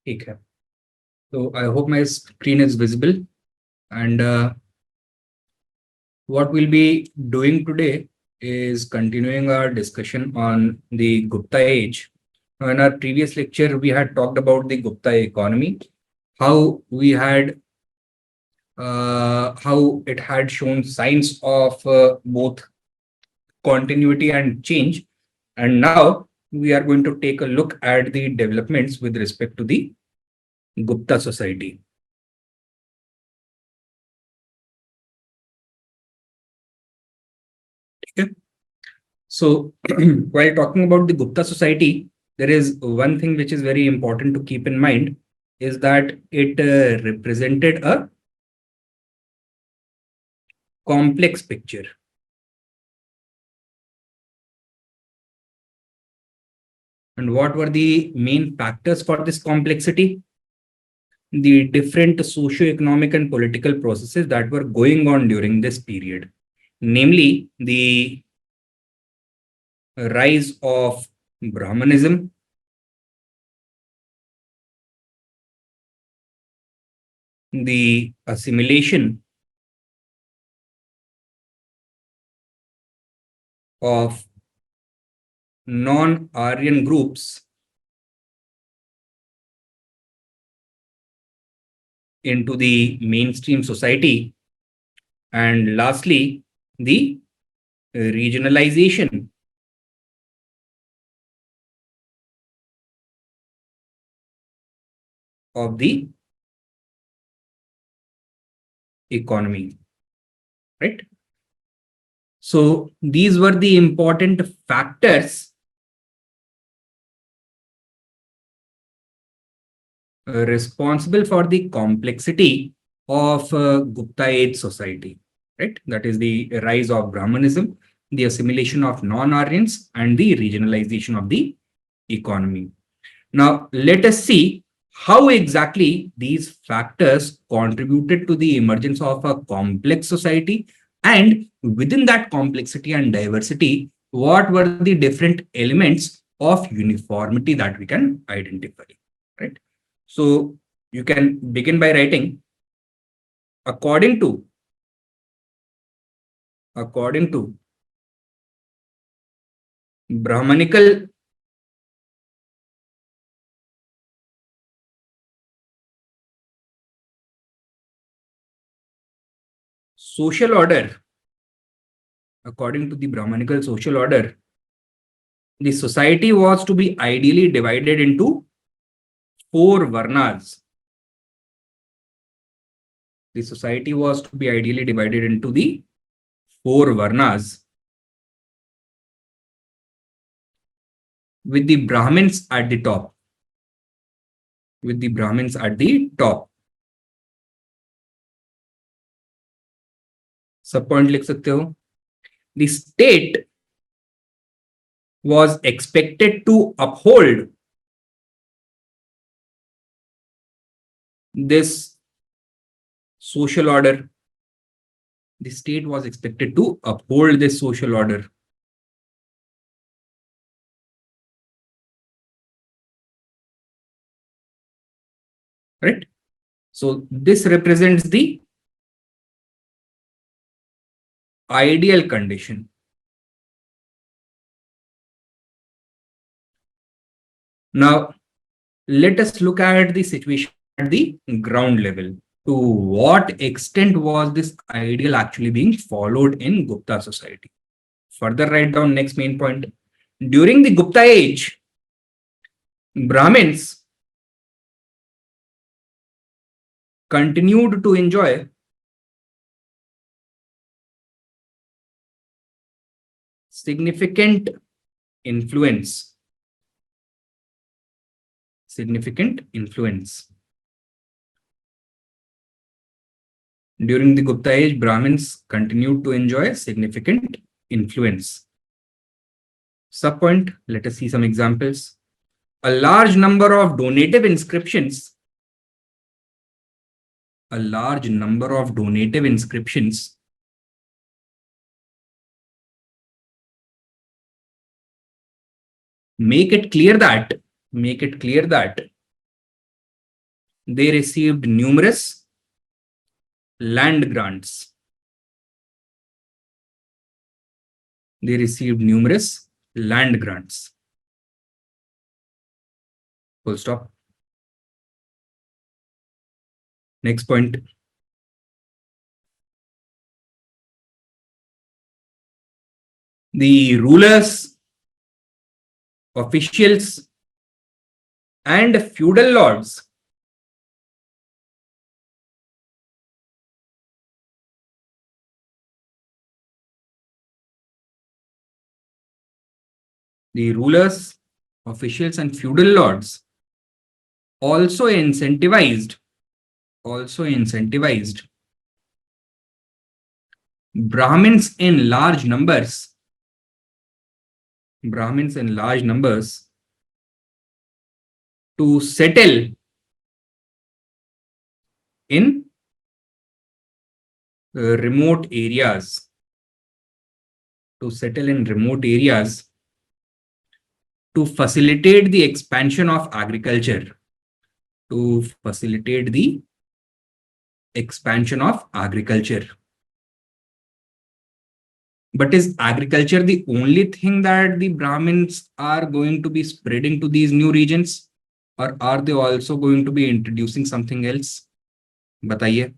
ठीक है. So I hope my screen is visible, and what we'll be doing today is continuing our discussion on the Gupta Age. Now, in our previous lecture, we had talked about the Gupta economy, how we had how it had shown signs of both continuity and change, and now we are going to take a look at the developments with respect to the Gupta society. Okay. So while talking about the Gupta society, there is one thing which is very important to keep in mind is that it represented a complex picture. And what were the main factors for this complexity? The different socio-economic and political processes that were going on during this period, namely the rise of Brahmanism, the assimilation of non-Aryan groups into the mainstream society, and lastly, the regionalization of the economy, right? So these were the important factors responsible for the complexity of Gupta Age society, right? That is the rise of Brahmanism, the assimilation of non-Aryans, and the regionalization of the economy. Now, let us see how exactly these factors contributed to the emergence of a complex society, and within that complexity and diversity, what were the different elements of uniformity that we can identify, right? So you can begin by writing according to Brahmanical social order, according to the Brahmanical social order, the society was to be ideally divided into four varnas. The society was to be ideally divided into the four varnas, with the Brahmins at the top. With the Brahmins at the top. Sub point लिख सकते हो. The state was expected to uphold this social order. The state was expected to uphold this social order. Right? So this represents the ideal condition. Now, let us look at the situation at the ground level. To what extent was this ideal actually being followed in Gupta society? Further write down next main point. During the Gupta age, Brahmins continued to enjoy significant influence. During the Gupta age, Brahmins continued to enjoy significant influence. Subpoint, let us see some examples. A large number of donative inscriptions make it clear that They received numerous land grants. They received numerous land grants. Full stop. Next point. The rulers, officials, and feudal lords the rulers, officials, and feudal lords also incentivized Brahmins in large numbers to settle in remote areas to facilitate the expansion of agriculture. But is agriculture the only thing that the Brahmins are going to be spreading to these new regions, or are they also going to be introducing something else? Bataiye.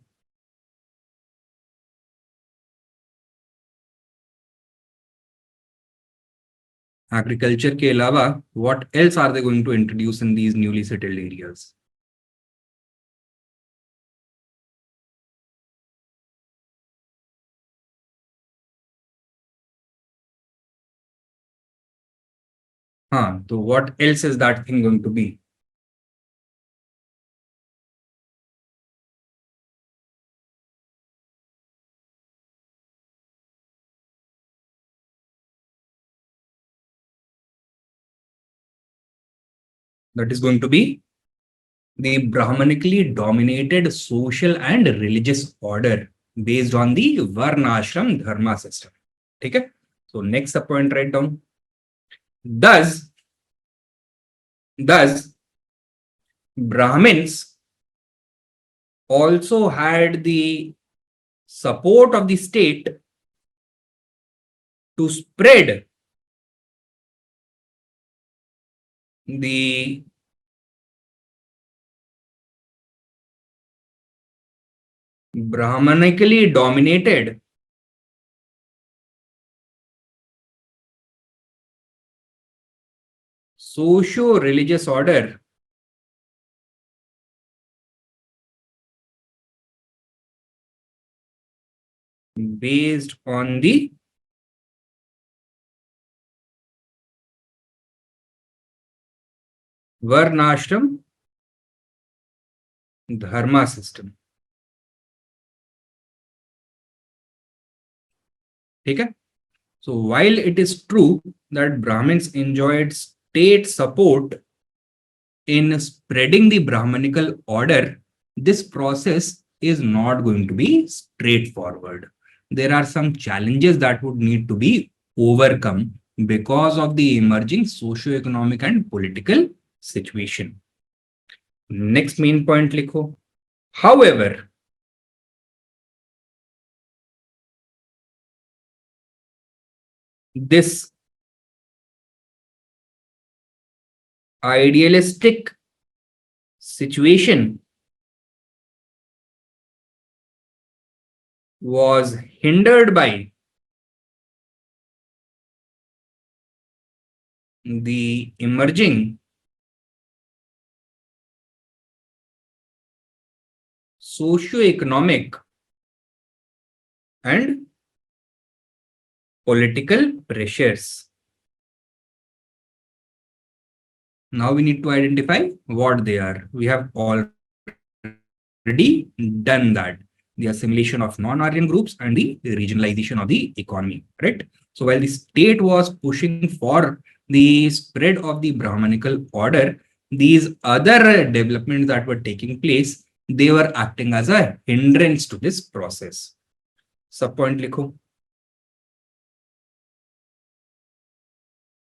Agriculture के अलावा what else are they going to introduce in these newly settled areas? So what else is that thing going to be? That is going to be the Brahmanically dominated social and religious order based on the Varnashram Dharma system. Okay? So next point, write down. Thus, Brahmins also had the support of the state to spread the Brahmanically dominated socio-religious order based on the Varnashram Dharma system. Okay? So while it is true that Brahmins enjoyed state support in spreading the Brahmanical order, this process is not going to be straightforward. There are some challenges that would need to be overcome because of the emerging socio-economic and political situation. Next main point likho. However, this idealistic situation was hindered by the emerging socio-economic and political pressures. Now we need to identify what they are. We have already done that. The assimilation of non-Aryan groups and the regionalization of the economy, right? So while the state was pushing for the spread of the Brahmanical order, these other developments that were taking place, they were acting as a hindrance to this process. Subpoint likho.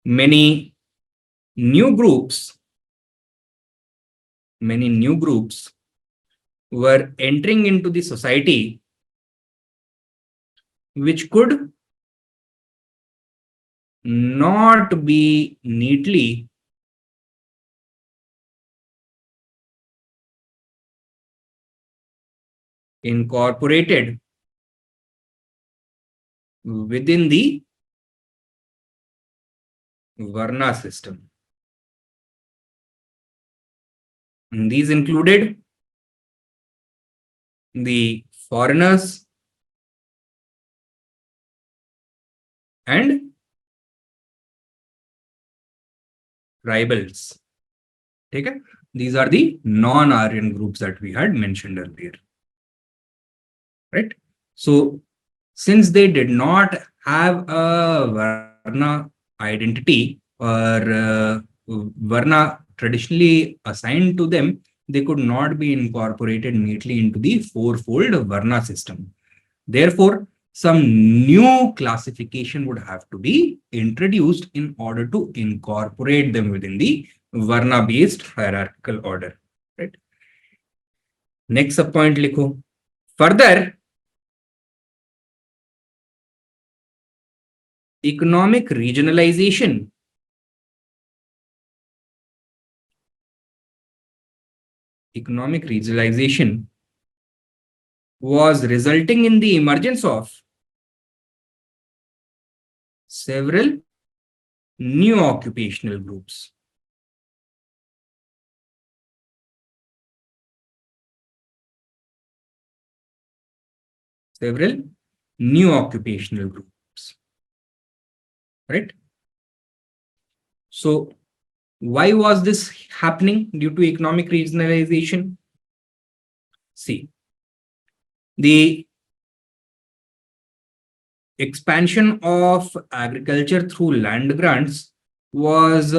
Many new groups were entering into the society, which could not be neatly incorporated within the Varna system. And these included the foreigners and tribals. Okay? These are the non-Aryan groups that we had mentioned earlier. Right? So, since they did not have a Varna identity or Varna traditionally assigned to them, they could not be incorporated neatly into the fourfold Varna system. Therefore, some new classification would have to be introduced in order to incorporate them within the Varna-based hierarchical order. Right? Next sub point likho. Further, economic regionalization was resulting in the emergence of several new occupational groups. Several new occupational groups. Right? So, why was this happening due to economic regionalization? See, the expansion of agriculture through land grants was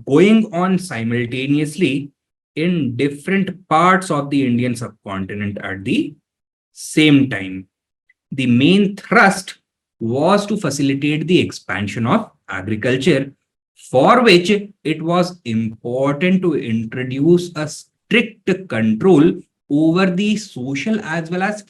going on simultaneously in different parts of the Indian subcontinent at the same time. The main thrust was to facilitate the expansion of agriculture, for which it was important to introduce a strict control over the social as well as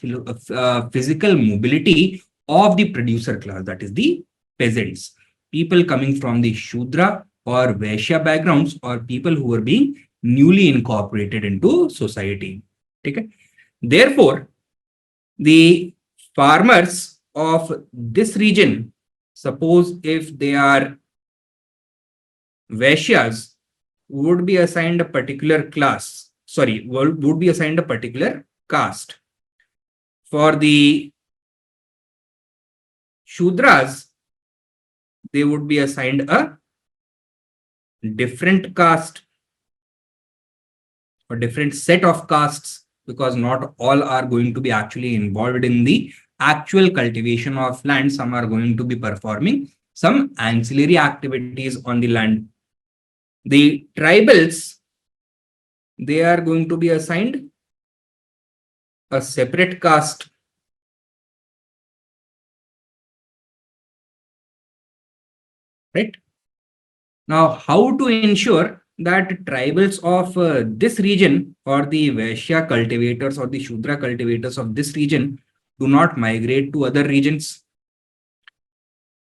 physical mobility of the producer class, that is the peasants, people coming from the Shudra or Vaishya backgrounds, or people who were being newly incorporated into society. Okay? Therefore, the farmers of this region, suppose if they are Vaishyas, would be assigned a particular class, would be assigned a particular caste. For the Shudras, they would be assigned a different caste or different set of castes, because not all are going to be actually involved in the actual cultivation of land. Some are going to be performing some ancillary activities on the land. The tribals, they are going to be assigned a separate caste. Right? Now, how to ensure that tribals of this region, or the Vaishya cultivators or the Shudra cultivators of this region, do not migrate to other regions?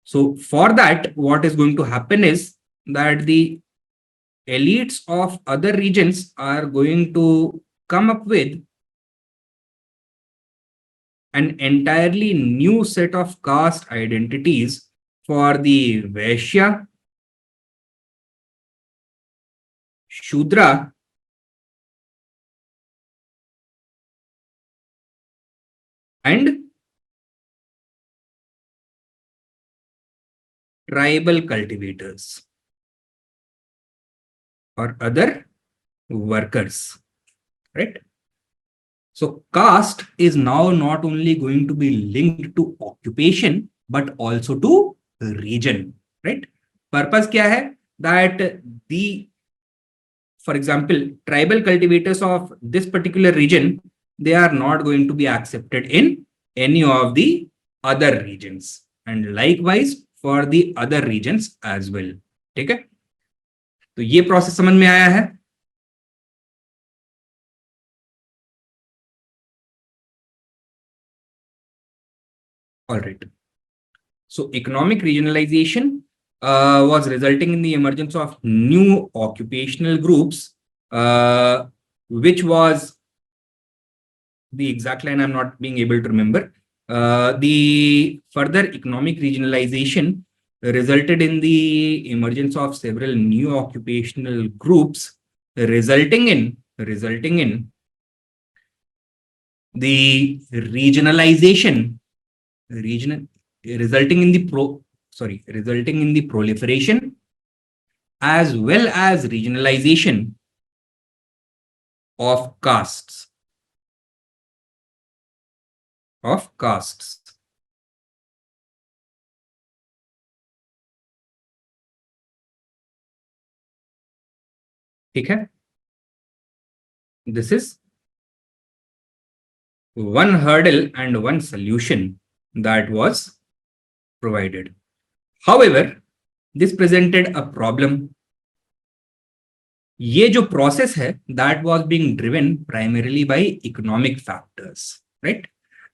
So for that, what is going to happen is that the elites of other regions are going to come up with an entirely new set of caste identities for the Vaishya, Shudra, and tribal cultivators or other workers. Right? So caste is now not only going to be linked to occupation, but also to region. Right? Purpose kya hai? That the, for example, tribal cultivators of this particular region, they are not going to be accepted in any of the other regions, and likewise for the other regions as well. ठीक है? तो ये process समझ में आया है? All right. So economic regionalization was resulting in the emergence of new occupational groups, which was the exact line I'm not being able to remember. The further economic regionalization resulted in the emergence of several new occupational groups, resulting in the regionalization, regional, resulting in the resulting in the proliferation as well as regionalization of castes. ठीक है? This is one hurdle and one solution that was provided. However, this presented a problem. ये जो process है, that was being driven primarily by economic factors, right?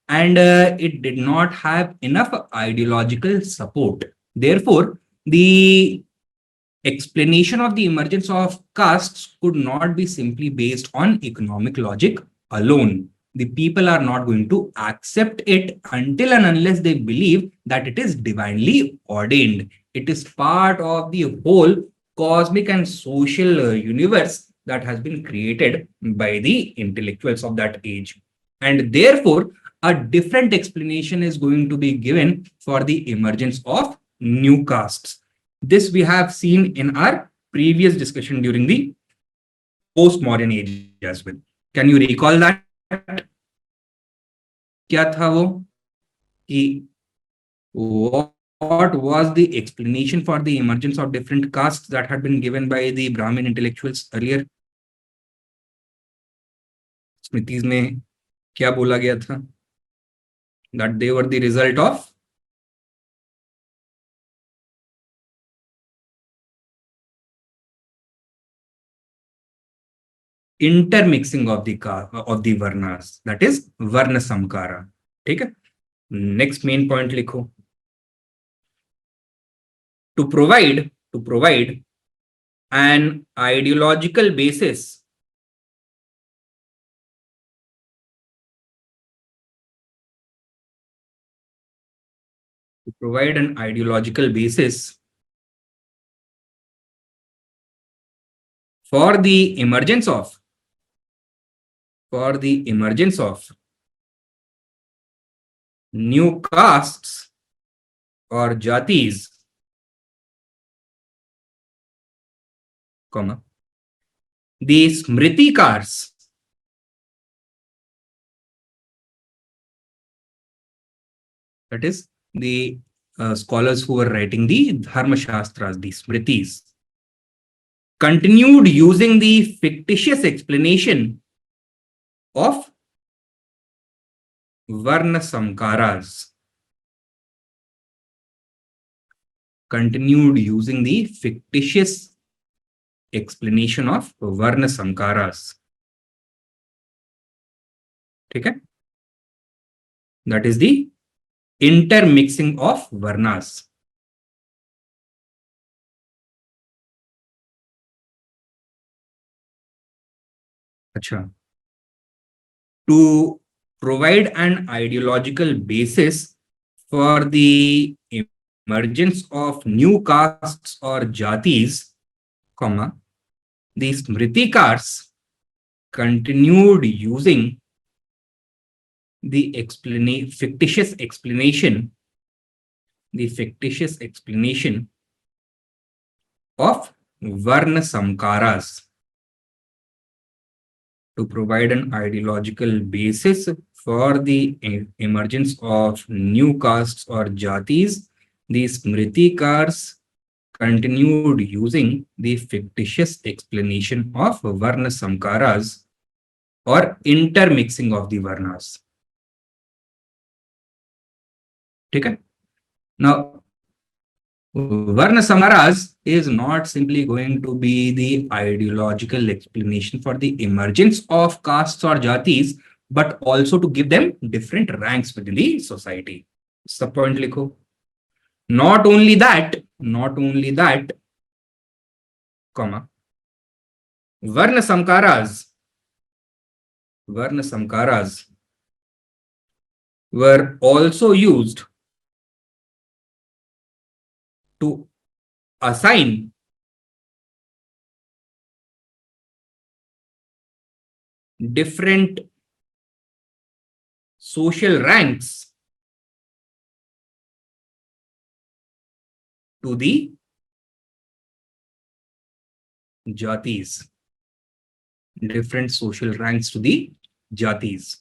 And it did not have enough ideological support. Therefore, the explanation of the emergence of castes could not be simply based on economic logic alone. The people are not going to accept it until and unless they believe that it is divinely ordained. It is part of the whole cosmic and social universe that has been created by the intellectuals of that age. And therefore, a different explanation is going to be given for the emergence of new castes. This we have seen in our previous discussion during the postmodern age as well. Can you recall that? क्या था वो कि what was the explanation for the emergence of different castes that had been given by the Brahmin intellectuals earlier? Smritis में क्या बोला गया था? That they were the result of intermixing of the varnas, that is varna samkara. ठीक है? Next main point लिखो. To provide an ideological basis for the emergence of new castes or jatis, comma, the smritikars, that is the scholars who were writing the dharma shastras, the smritis, continued using the fictitious explanation of varna samkaras. Continued using the fictitious explanation of varna samkaras. Okay? That is the intermixing of varnas. Achha. To provide an ideological basis for the emergence of new castes or jatis, comma, the smritikars continued using the fictitious explanation of varna samkaras to provide an ideological basis for the emergence of new castes or jatis. The smritikars continued using the fictitious explanation of varna samkaras or intermixing of the varnas. Okay? Now, varna samkaras is not simply going to be the ideological explanation for the emergence of castes or jatis, but also to give them different ranks within the society. सब point लिखो. Not only that, comma, वर्ण समकारास, were also used to assign different social ranks to the jatis. Different social ranks to the jatis.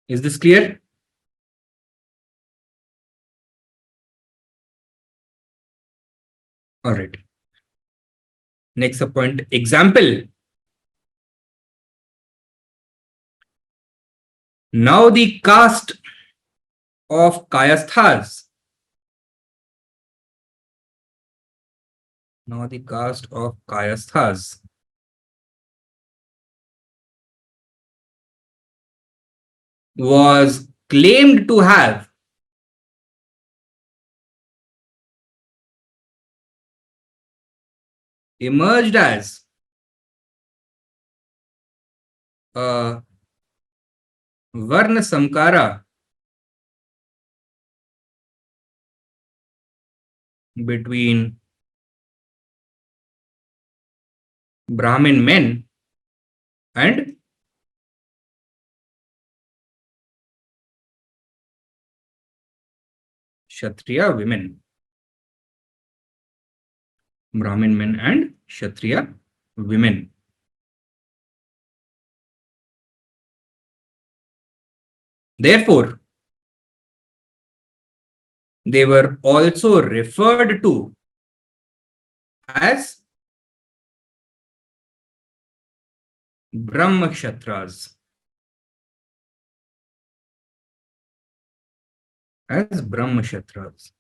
Is this clear? All right. Next point. Example. Now the caste of Kayasthas. Now the caste of Kayasthas was claimed to have emerged as a Varna Samkara between Brahmin men and Kshatriya women. Brahmin men and Kshatriya women. Therefore, they were also referred to as Brahmakshatras. As Brahmakshatras.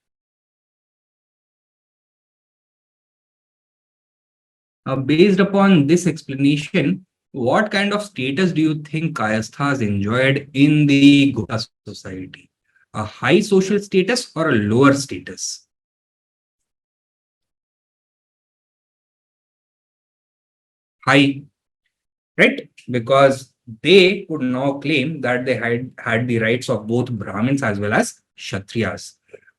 Based upon this explanation, what kind of status do you think Kayasthas enjoyed in the Gupta society? A high social status or a lower status? High, right? Because they could now claim that they had the rights of both Brahmins as well as Kshatriyas.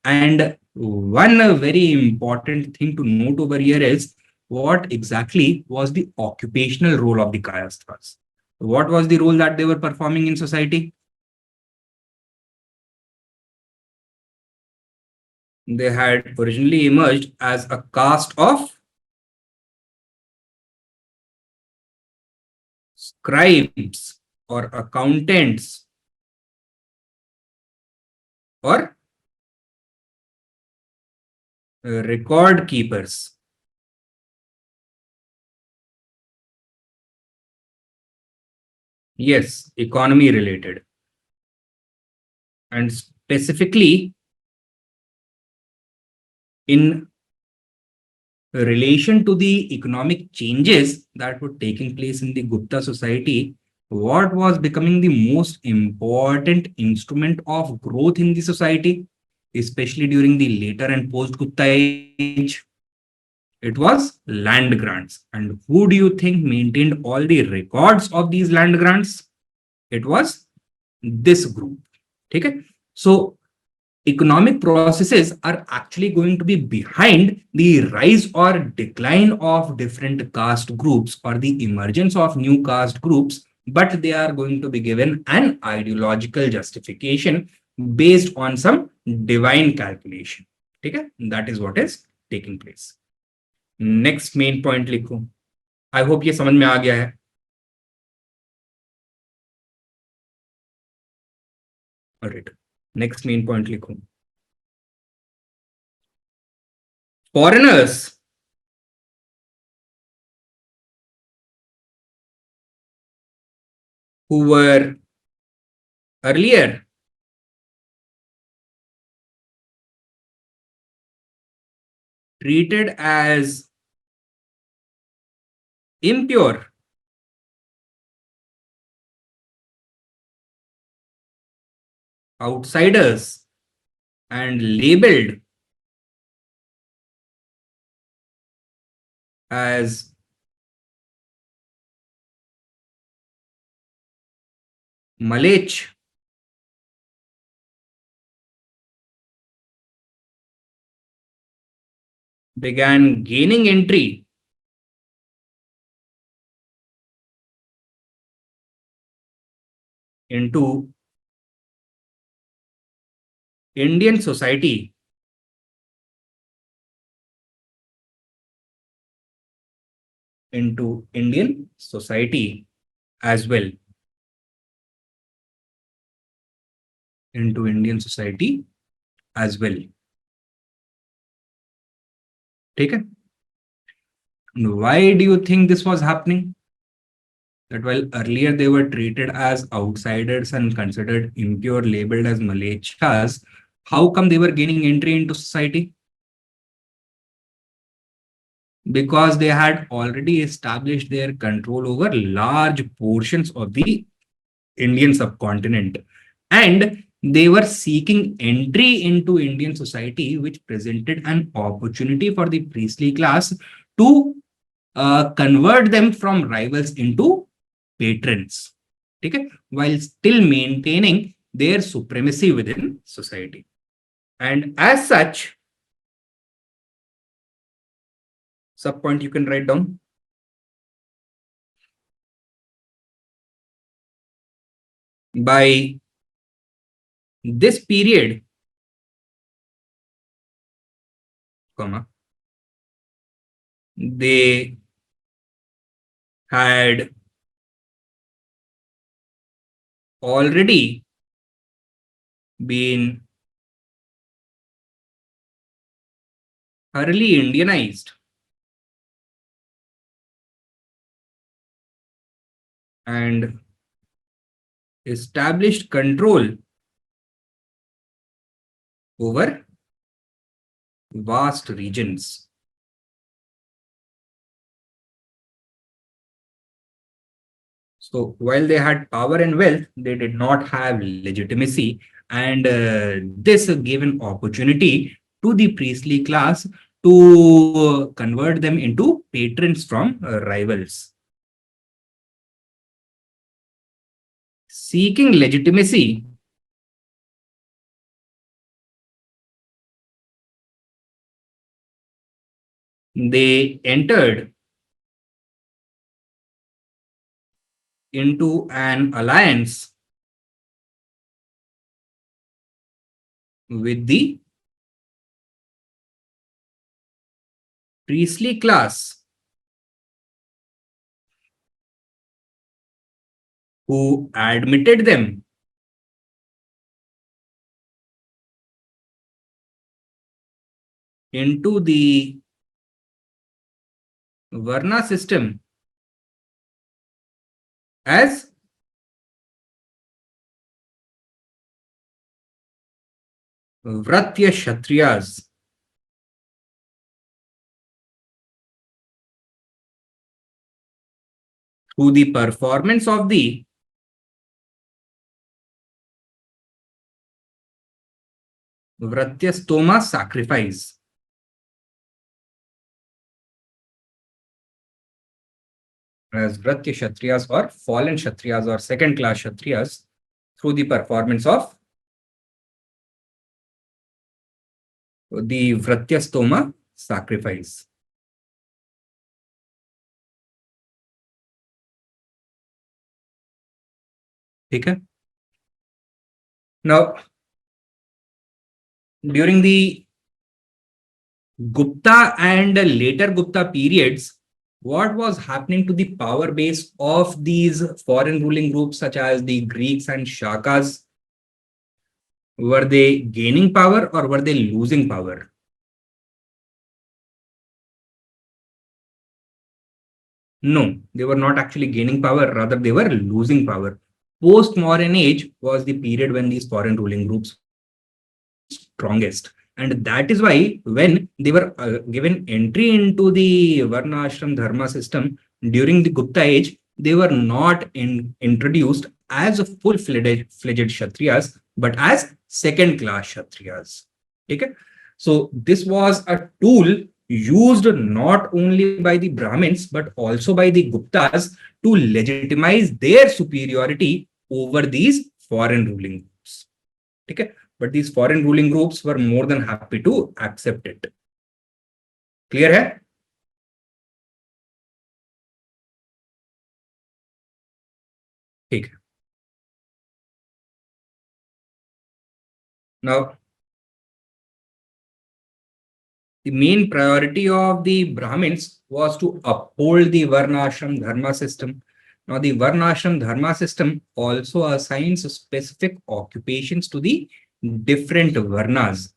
And one very important thing to note over here is what exactly was the occupational role of the Kayasthas? What was the role that they were performing in society? They had originally emerged as a caste of scribes or accountants or record keepers. Yes, economy related. And specifically in relation to the economic changes that were taking place in the Gupta society, what was becoming the most important instrument of growth in the society, especially during the later and post Gupta age? It was land grants. And who do you think maintained all the records of these land grants? It was this group. Okay. So economic processes are actually going to be behind the rise or decline of different caste groups or the emergence of new caste groups, but they are going to be given an ideological justification based on some divine calculation. Okay? That is what is taking place. Next main point लिखो. I hope ये समझ में आ गया है. Alright, next main point लिखो. Foreigners who were earlier treated as impure outsiders and labeled as Malech began gaining entry into Indian society as well. Into Indian society as well. Taken. Why do you think this was happening? That while earlier they were treated as outsiders and considered impure, labeled as Malechas, how come they were gaining entry into society? Because they had already established their control over large portions of the Indian subcontinent. And they were seeking entry into Indian society, which presented an opportunity for the priestly class to convert them from rivals into patrons. Okay? While still maintaining their supremacy within society. And as such, sub point you can write down. By this period, comma, they had already been thoroughly Indianized and established control over vast regions. So while they had power and wealth, they did not have legitimacy, and this gave an opportunity to the priestly class to convert them into patrons from rivals. Seeking legitimacy, they entered into an alliance with the priestly class, who admitted them into the Varna system as Vratya Kshatriyas. Through the performance of the Vratyastoma sacrifice. As Vratya Kshatriyas or fallen Kshatriyas or second class Kshatriyas, through the performance of the Vratyastoma sacrifice. Okay. Now, during the Gupta and later Gupta periods, what was happening to the power base of these foreign ruling groups such as the Greeks and Shakas? Were they gaining power or were they losing power? No, they were not actually gaining power, rather they were losing power. Post-modern age was the period when these foreign ruling groups were strongest. And that is why when they were given entry into the Varna Ashram Dharma system during the Gupta age, they were not introduced as a full-fledged Kshatriyas, but as second-class Kshatriyas. Okay? So this was a tool used not only by the Brahmins, but also by the Guptas to legitimize their superiority over these foreign ruling groups. Okay? But these foreign ruling groups were more than happy to accept it. Clear hai? ठीक है. Now, the main priority of the Brahmins was to uphold the Varnashram Dharma system. Now, the Varnashram Dharma system also assigns specific occupations to the different Varnas.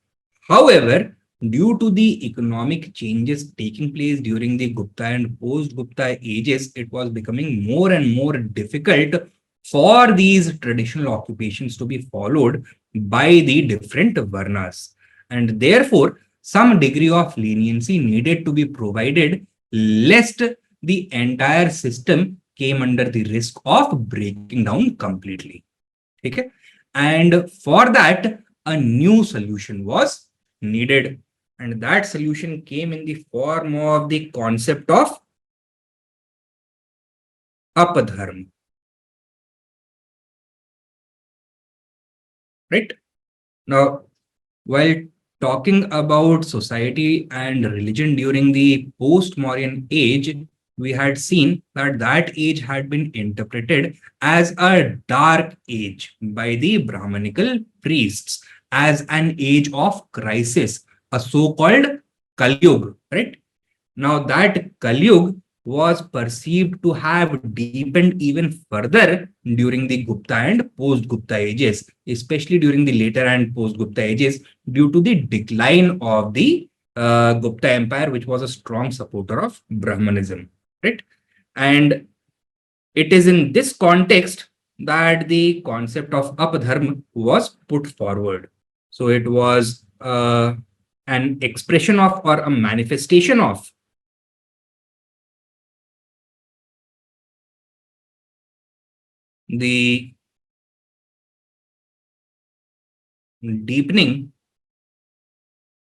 However, due to the economic changes taking place during the Gupta and post-Gupta ages, it was becoming more and more difficult for these traditional occupations to be followed by the different Varnas. And therefore, some degree of leniency needed to be provided lest the entire system came under the risk of breaking down completely. Okay? And for that, a new solution was needed. And that solution came in the form of the concept of apadharma. Right? Now, while talking about society and religion during the post-Mauryan age, we had seen that that age had been interpreted as a dark age by the Brahmanical priests, as an age of crisis, a so-called Kali Yuga, right? Now that Kali Yuga was perceived to have deepened even further during the Gupta and post-Gupta ages, especially during the later and post-Gupta ages, due to the decline of the Gupta Empire, which was a strong supporter of Brahmanism, right? And it is in this context that the concept of Apadharma was put forward. So it was an expression of or a manifestation of the deepening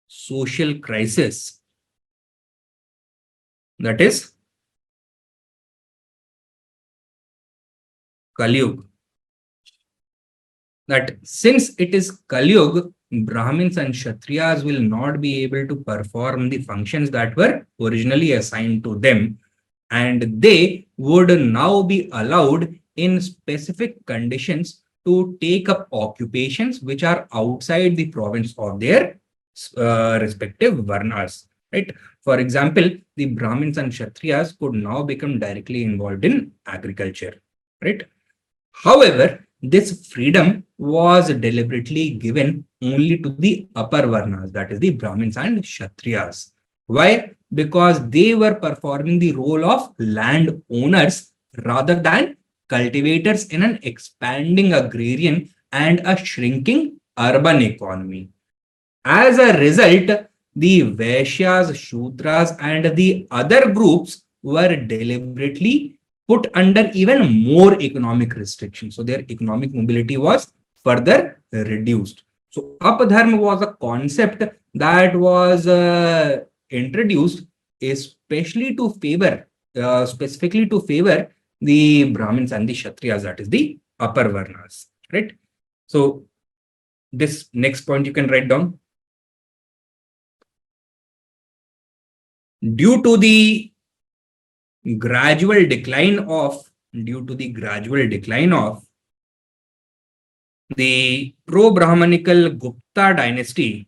social crisis, that is Kali Yuga. That since it is Kali Yuga, Brahmins and Kshatriyas will not be able to perform the functions that were originally assigned to them, and they would now be allowed in specific conditions to take up occupations which are outside the province of their respective varnas. Right? For example, the Brahmins and Kshatriyas could now become directly involved in agriculture. Right? However, this freedom was deliberately given only to the upper varnas, that is the Brahmins and Kshatriyas. Why? Because they were performing the role of landowners rather than cultivators in an expanding agrarian and a shrinking urban economy. As a result, the Vaishyas, Shudras, and the other groups were deliberately put under even more economic restrictions. So their economic mobility was further reduced. So Apadharma was a concept that was introduced especially to favor, specifically to favor the Brahmins and the Kshatriyas, that is the upper Varnas, right? So this next point you can write down. Due to the gradual decline of the pro-Brahmanical Gupta dynasty,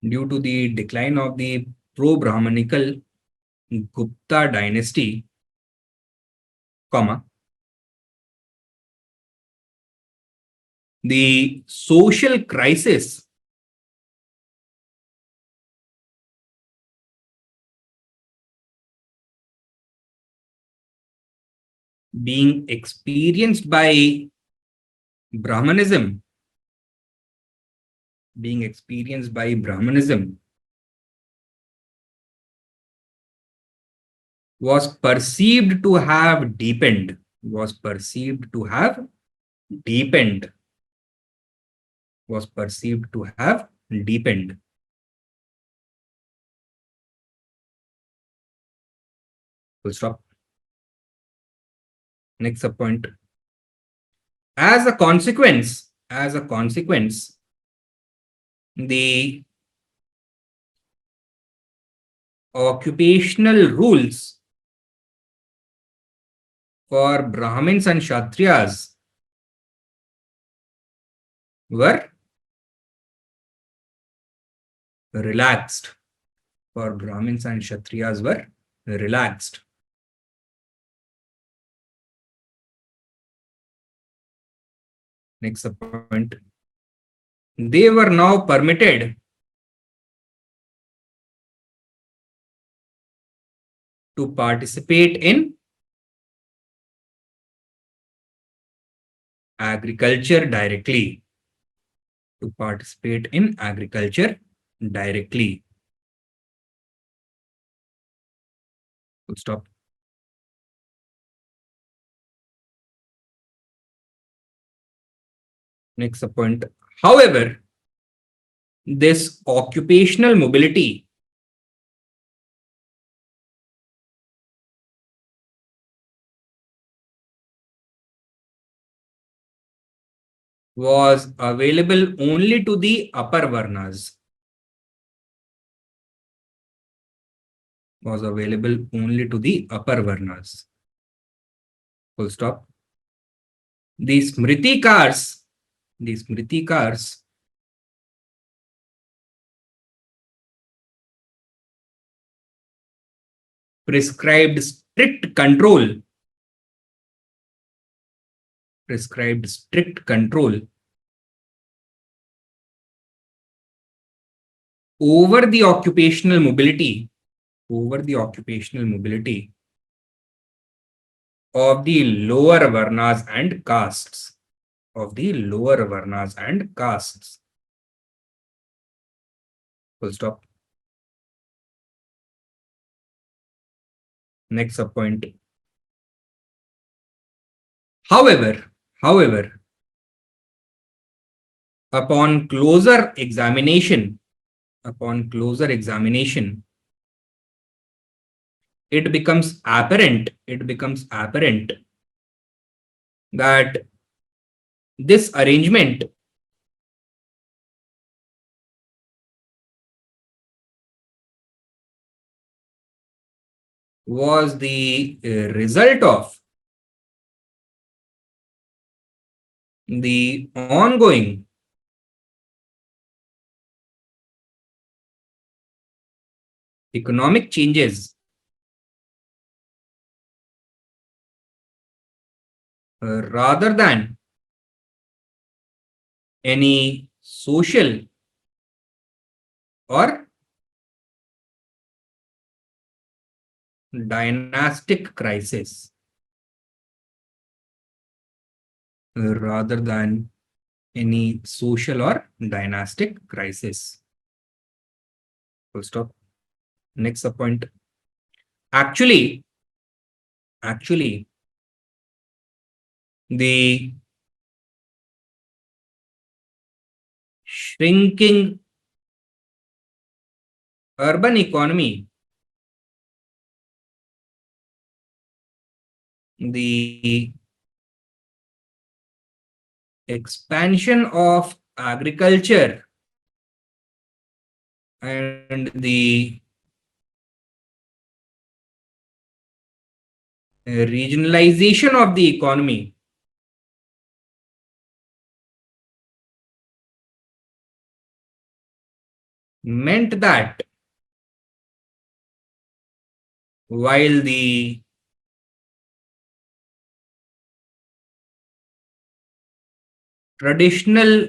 due to the decline of the pro-Brahmanical Gupta dynasty, comma, the social crisis being experienced by Brahmanism being experienced by Brahmanism was perceived to have deepened, was perceived to have deepened, was perceived to have deepened. Full stop. Next subpoint. As a consequence, the occupational rules for Brahmins and Kshatriyas were relaxed. For Brahmins and Kshatriyas were relaxed. Next point. They were now permitted to participate in agriculture directly. To participate in agriculture directly. Full stop. Next point. However, this occupational mobility was available only to the upper varnas. Was available only to the upper varnas. Full stop. These Smritikars prescribed strict control over the occupational mobility of the lower varnas and castes. Full stop. Next point. However, upon closer examination, it becomes apparent that this arrangement was the result of the ongoing economic changes rather than any social or dynastic crisis. Rather than any social or dynastic crisis. Full stop. Next point. Actually, the shrinking urban economy, the expansion of agriculture and the regionalization of the economy meant that while the traditional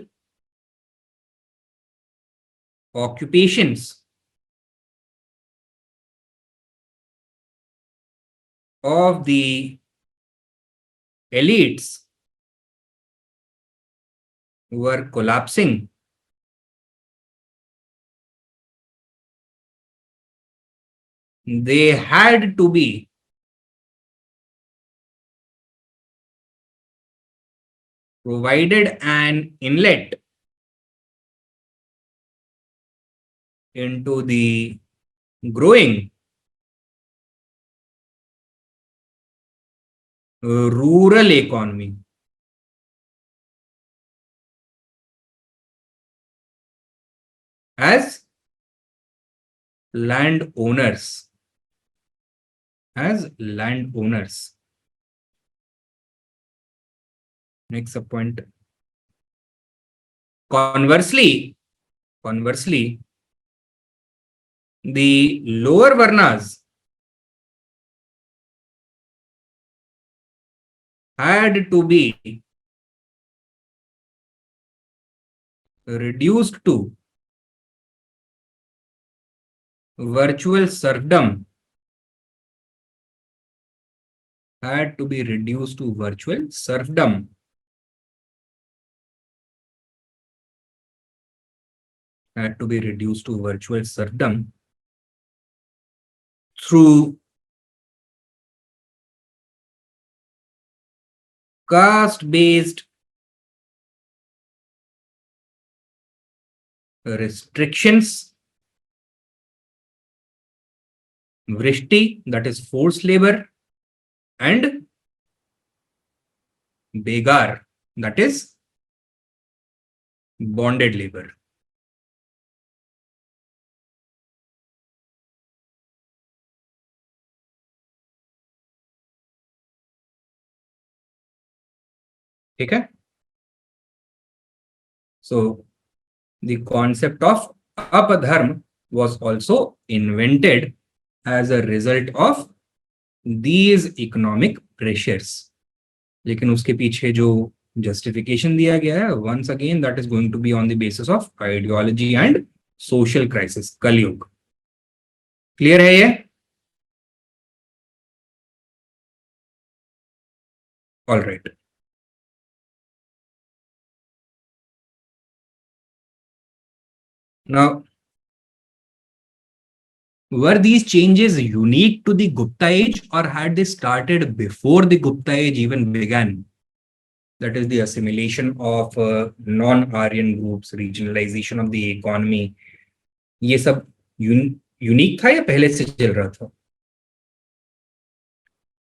occupations of the elites were collapsing, they had to be provided an inlet into the growing rural economy as landowners. As landowners. Makes a point. Conversely, the lower varnas had to be reduced to virtual serfdom, had to be reduced to virtual serfdom, had to be reduced to virtual serfdom through caste-based restrictions, vrishti, that is forced labor, and begar, that is bonded labor. Okay? So the concept of apadharma was also invented as a result of these economic pressures. लेकिन उसके पीछे जो justification दिया गया है, once again that is going to be on the basis of ideology and social crisis, कलयुग. Clear है ये? All right. Now, were these changes unique to the Gupta age or had they started before the Gupta age even began? That is the assimilation of non-Aryan groups, regionalization of the economy. ये सब unique था या पहले से चल रहा था?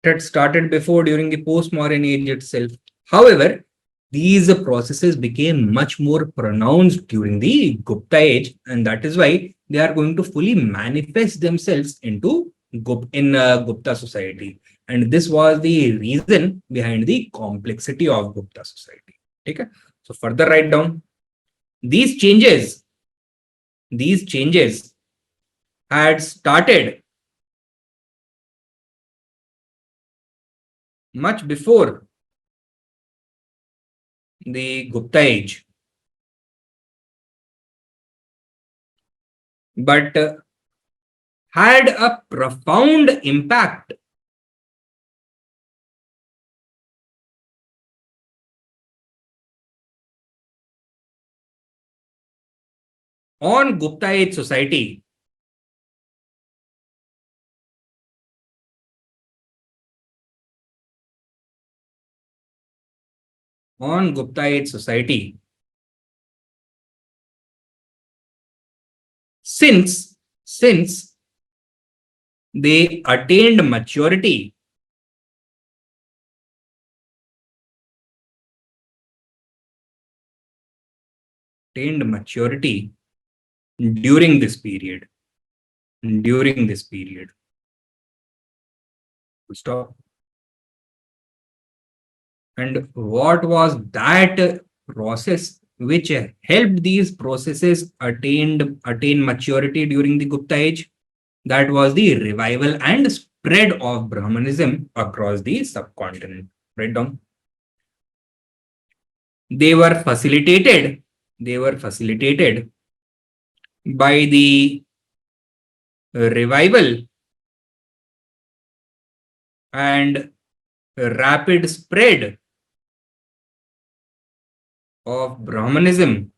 It started before, during the postmodern age itself. However, these processes became much more pronounced during the Gupta age, and that is why they are going to fully manifest themselves into Gupta society. And this was the reason behind the complexity of Gupta society. Okay? So further write down these changes had started much before the Gupta age, but had a profound impact on Gupta age society since they attained maturity during this period. Stop. And what was that process which helped these processes attain maturity during the Gupta age? That was the revival and spread of Brahmanism across the subcontinent. Write down. They were facilitated by the revival and rapid spread of Brahmanism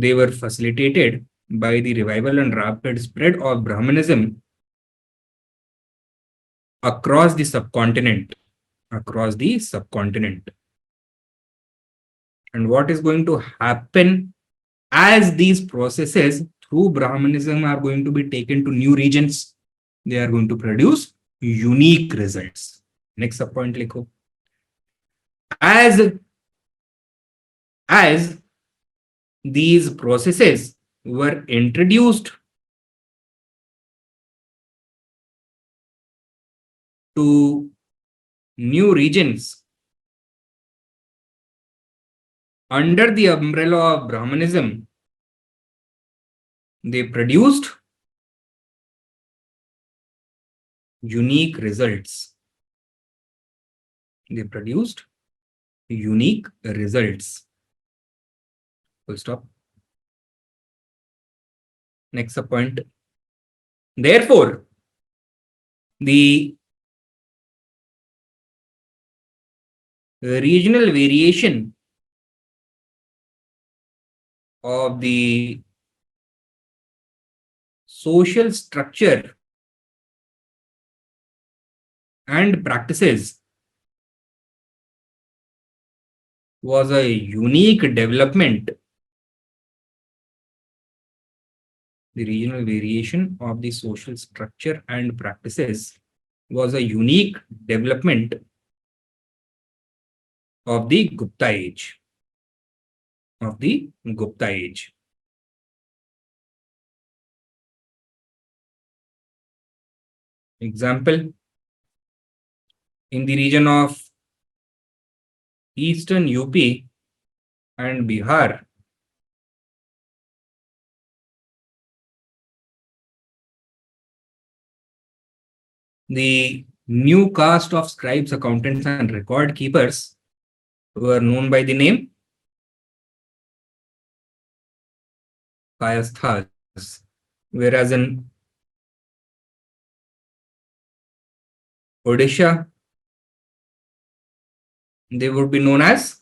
They were facilitated by the revival and rapid spread of Brahmanism across the subcontinent. Across the subcontinent. And what is going to happen as these processes through Brahmanism are going to be taken to new regions? They are going to produce unique results. Next subpoint likho. As these processes were introduced to new regions under the umbrella of Brahmanism, they produced unique results. They produced unique results. Full stop. Next point. Therefore, the regional variation of the social structure and practices was a unique development. The regional variation of the social structure and practices was a unique development of the Gupta Age. Of the Gupta Age. Example, in the region of Eastern UP and Bihar, the new caste of scribes, accountants, and record keepers were known by the name Kayasthas, whereas in Odisha, they would be known as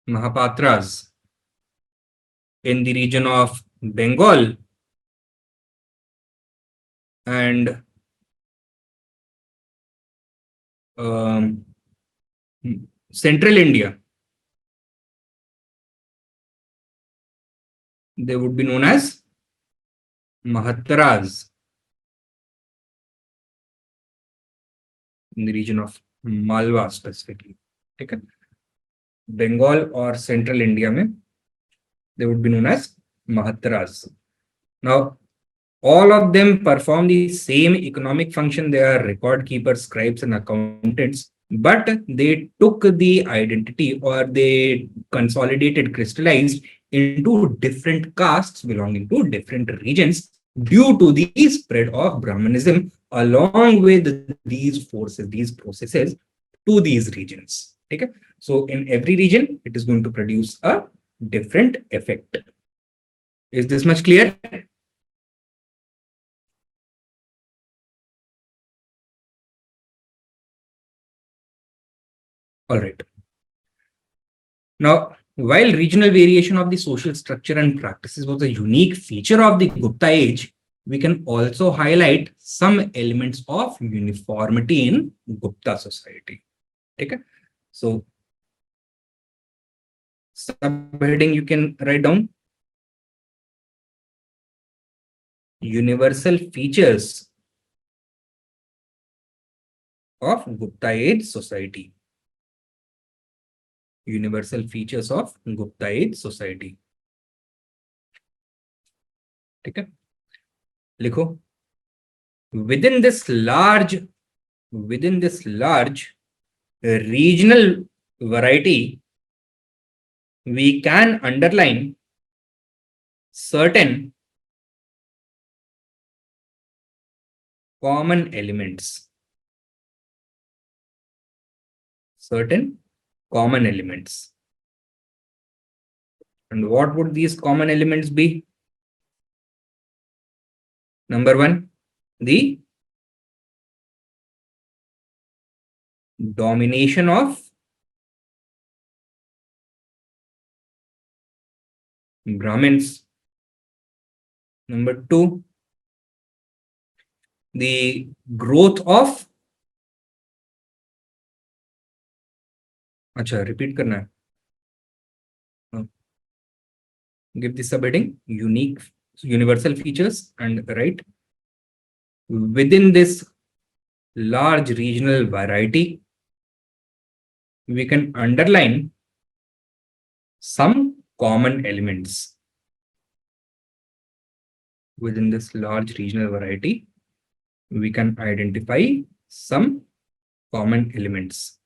Mahapatras. In the region of Bengal and Central India, they would be known as Mahatras. In the region of Malwa specifically. Okay. Bengal or Central India, they would be known as Mahatras. Now, all of them perform the same economic function. They are record keepers, scribes, and accountants, but they took the identity or they consolidated, crystallized into different castes belonging to different regions due to the spread of Brahmanism along with these forces, these processes to these regions. Okay. So in every region, it is going to produce a different effect. Is this much clear? All right. Now, while regional variation of the social structure and practices was a unique feature of the Gupta Age, we can also highlight some elements of uniformity in Gupta society. Okay. So, subheading you can write down universal features of Gupta Age society. Universal features of Gupta Age society. Okay. Likho. Within this large regional variety, we can underline certain common elements. Certain common elements. And what would these common elements be? Number one, the domination of Brahmins. Number 2, the growth of, अच्छा repeat करना है. Give the subheading unique universal features and right within this large regional variety we can underline some common elements. Within this large regional variety we can identify some common elements.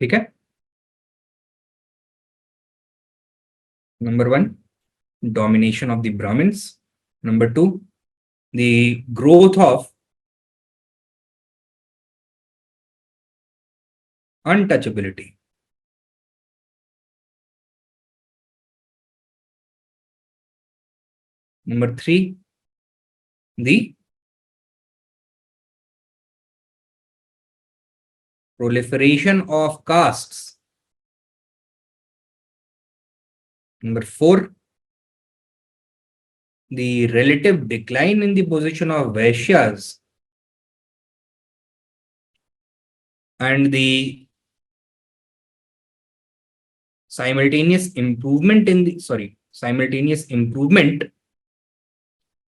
ठीक है. Number 1, domination of the Brahmins. Number 2, the growth of untouchability. Number 3, the proliferation of castes. Number 4, the relative decline in the position of Vaishyas and the simultaneous improvement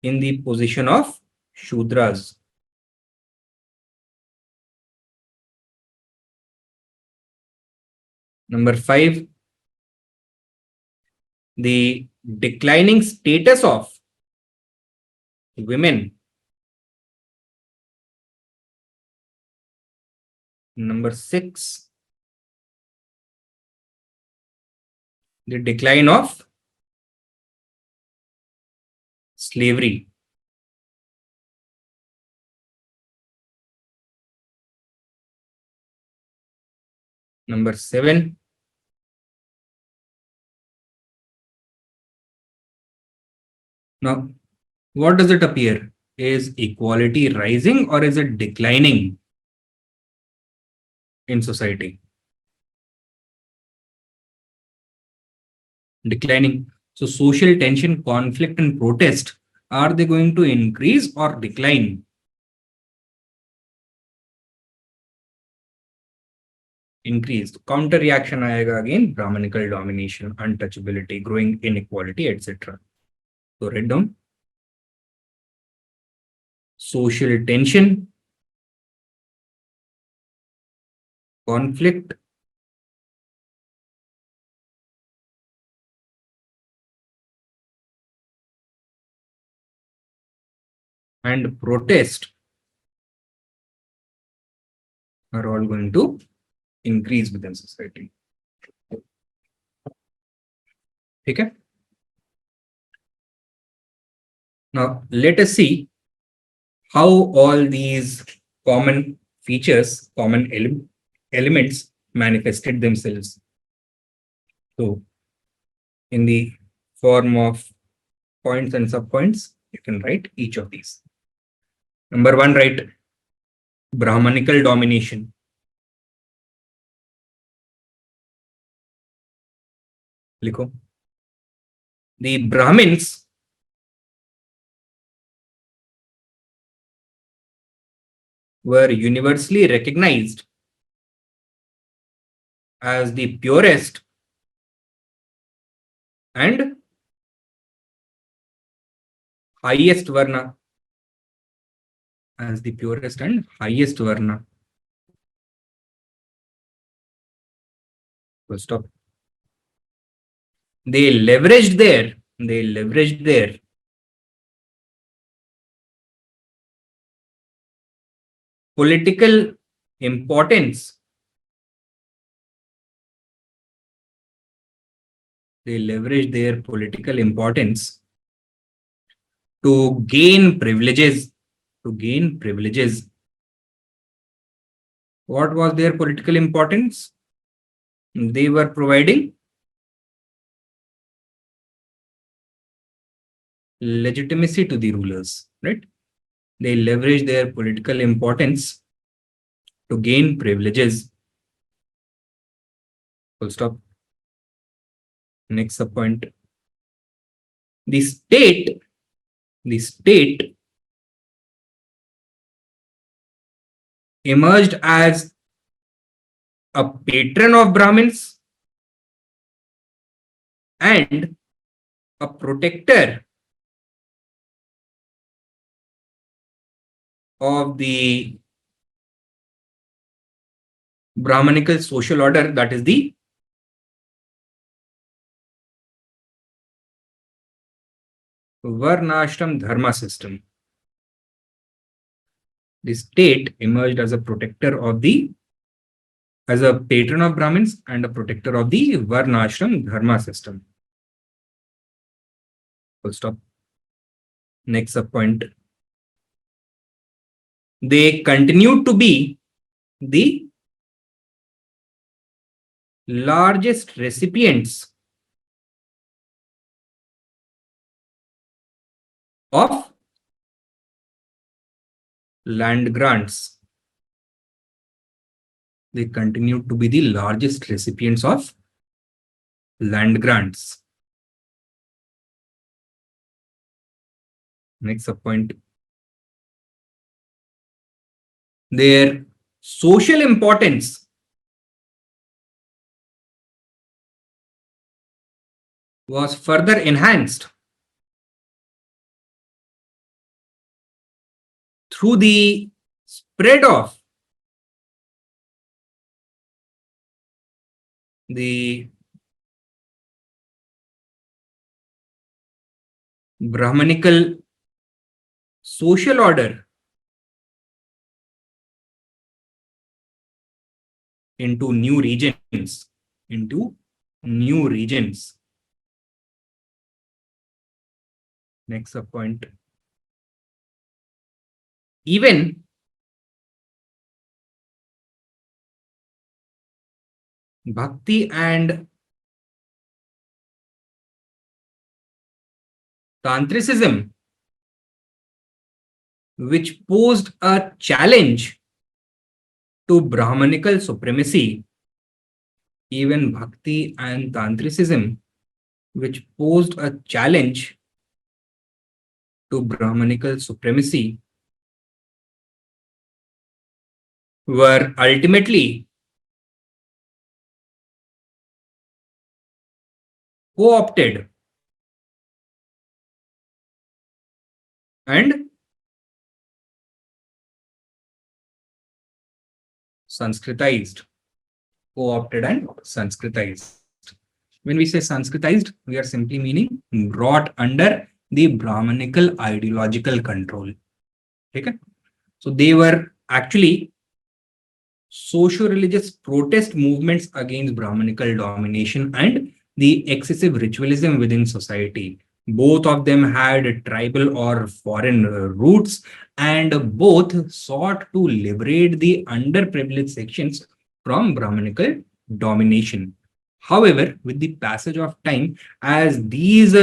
in the position of Shudras. Number 5, the declining status of women. Number 6, the decline of slavery. Number 7, now what does it appear? Is equality rising or is it declining in society? Declining. So social tension, conflict and protest, are they going to increase or decline? Increased. Counter reaction आएगा again, Brahmanical domination, untouchability, growing inequality, etc. So write down. Social tension, conflict, and protest are all going to increase within society. Okay. Now let us see how all these common features, common elements manifested themselves. So in the form of points and subpoints, you can write each of these. Number 1, write Brahmanical domination. लिखो. The Brahmins were universally recognized as the purest and highest varna. As the purest and highest varna. Full stop. They leveraged their political importance. They leveraged their political importance to gain privileges. What was their political importance? They were providing legitimacy to the rulers, right? They leveraged their political importance to gain privileges. Full stop. Next subpoint. The state emerged as a patron of Brahmins and a protector of the Brahmanical social order, that is the Varnashram Dharma system. The state emerged as a patron of Brahmins and a protector of the Varnashram Dharma system. Full stop. Next subpoint. They continued to be the largest recipients of land grants. They continued to be the largest recipients of land grants. Next subpoint. Their social importance was further enhanced through the spread of the Brahmanical social order into new regions. Next subpoint. Even Bhakti and Tantricism, which posed a challenge to Brahmanical supremacy, even Bhakti and Tantricism, which posed a challenge to Brahmanical supremacy, were ultimately co-opted and Sanskritized. Co-opted and Sanskritized. When we say Sanskritized, we are simply meaning brought under the Brahmanical ideological control. Okay? So they were actually socio-religious protest movements against Brahmanical domination and the excessive ritualism within society. Both of them had tribal or foreign roots, and both sought to liberate the underprivileged sections from Brahmanical domination. However, with the passage of time, as these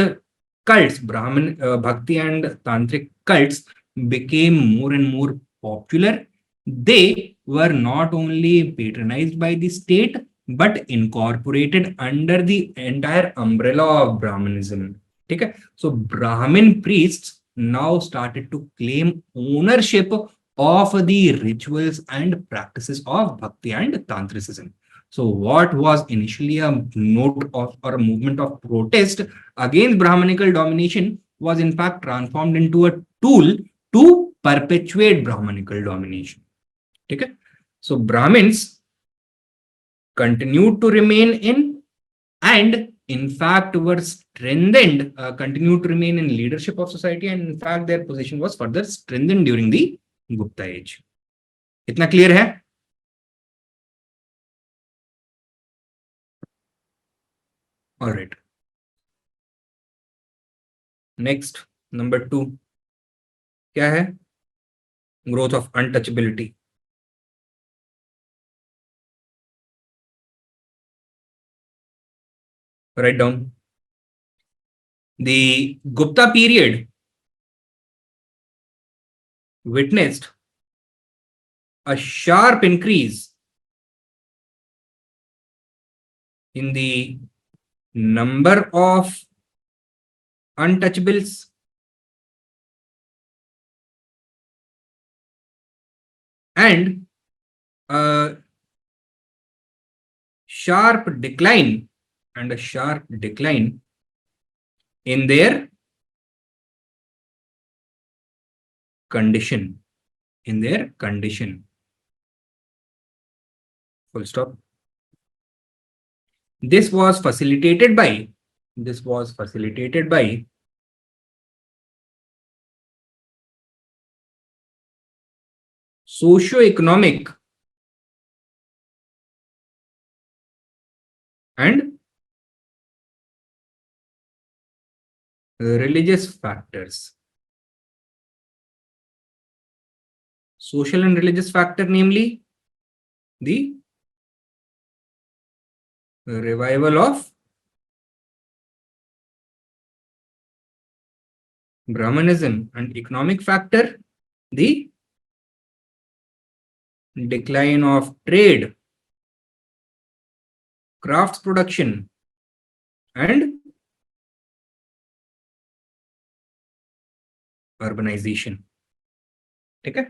cults, Brahman, Bhakti and Tantric cults, became more and more popular, they were not only patronized by the state but incorporated under the entire umbrella of Brahmanism. Okay? So Brahmin priests now started to claim ownership of the rituals and practices of Bhakti and Tantricism. So what was initially a note of or a movement of protest against Brahmanical domination was in fact transformed into a tool to perpetuate Brahmanical domination. Okay? So Brahmins continued to remain in and in fact were strengthened, continued to remain in leadership of society, and in fact their position was further strengthened during the Gupta age. इतना clear है? All right. Next, number 2 क्या है? Growth of untouchability. Write down. The Gupta period witnessed a sharp increase in the number of untouchables and a sharp decline in their condition. Full stop. This was facilitated by socio-economic and religious factors. Social and religious factor, namely the revival of Brahmanism, and economic factor, the decline of trade, crafts production, and urbanization. Okay.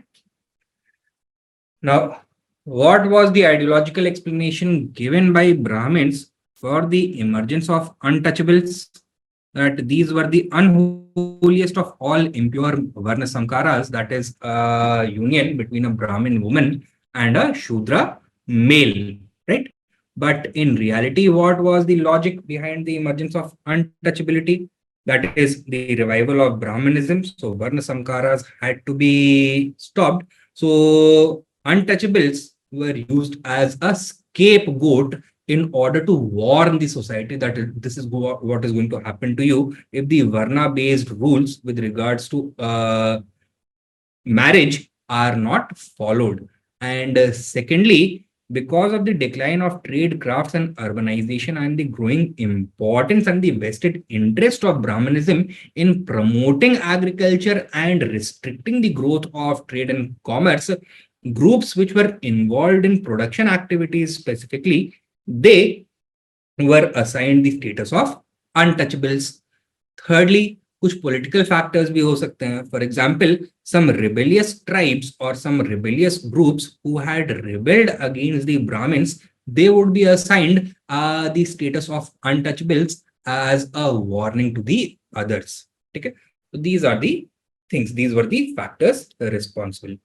Now, what was the ideological explanation given by Brahmins for the emergence of untouchables? That these were the unholiest of all impure Varna Sankaras, that is a union between a Brahmin woman and a Shudra male, right? But in reality, what was the logic behind the emergence of untouchability? That is the revival of Brahmanism. So Varna Sankaras had to be stopped. So untouchables were used as a scapegoat in order to warn the society that this is what is going to happen to you if the Varna based rules with regards to marriage are not followed. And secondly, because of the decline of trade, crafts, and urbanization, and the growing importance and the vested interest of Brahmanism in promoting agriculture and restricting the growth of trade and commerce, groups which were involved in production activities specifically, they were assigned the status of untouchables. Thirdly, कुछ political factors भी हो सकते हैं. For example, some rebellious tribes or some rebellious groups who had rebelled against the Brahmins, they would be assigned the status of untouchables as a warning to the others. Okay, so these are the things. These were the factors responsible.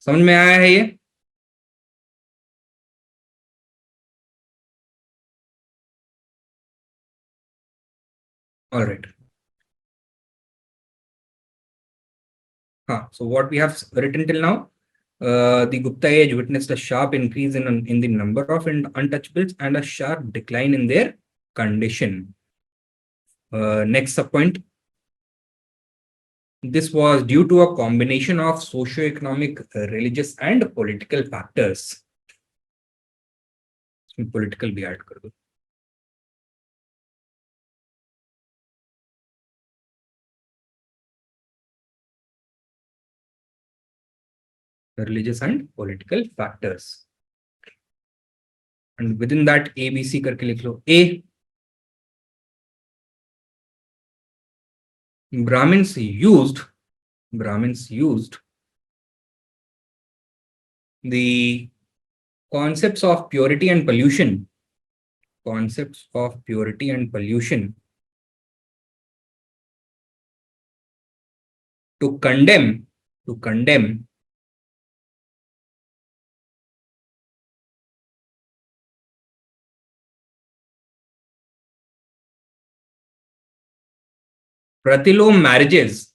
समझ में आया है ये? All right. So what we have written till now, the Gupta age witnessed a sharp increase in the number of untouchables and a sharp decline in their condition. Next subpoint. This was due to a combination of socio-economic, religious, and political factors. Political भी add कर दो. Religious and political factors. And within that, A, B, C करके लिख लो. A, Brahmins used the concepts of purity and pollution to condemn pratilom marriages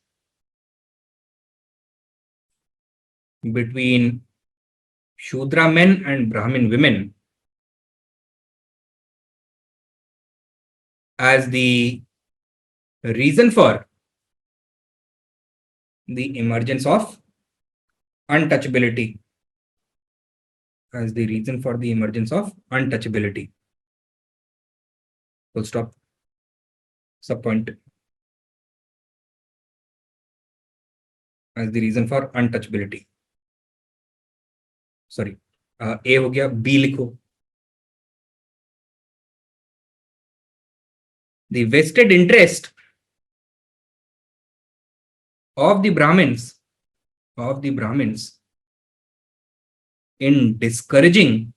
between Shudra men and Brahmin women as the reason for the emergence of untouchability. Full stop. Subpoint. As the reason for untouchability. Sorry, A हो गया, B लिखो। The vested interest of the Brahmins in discouraging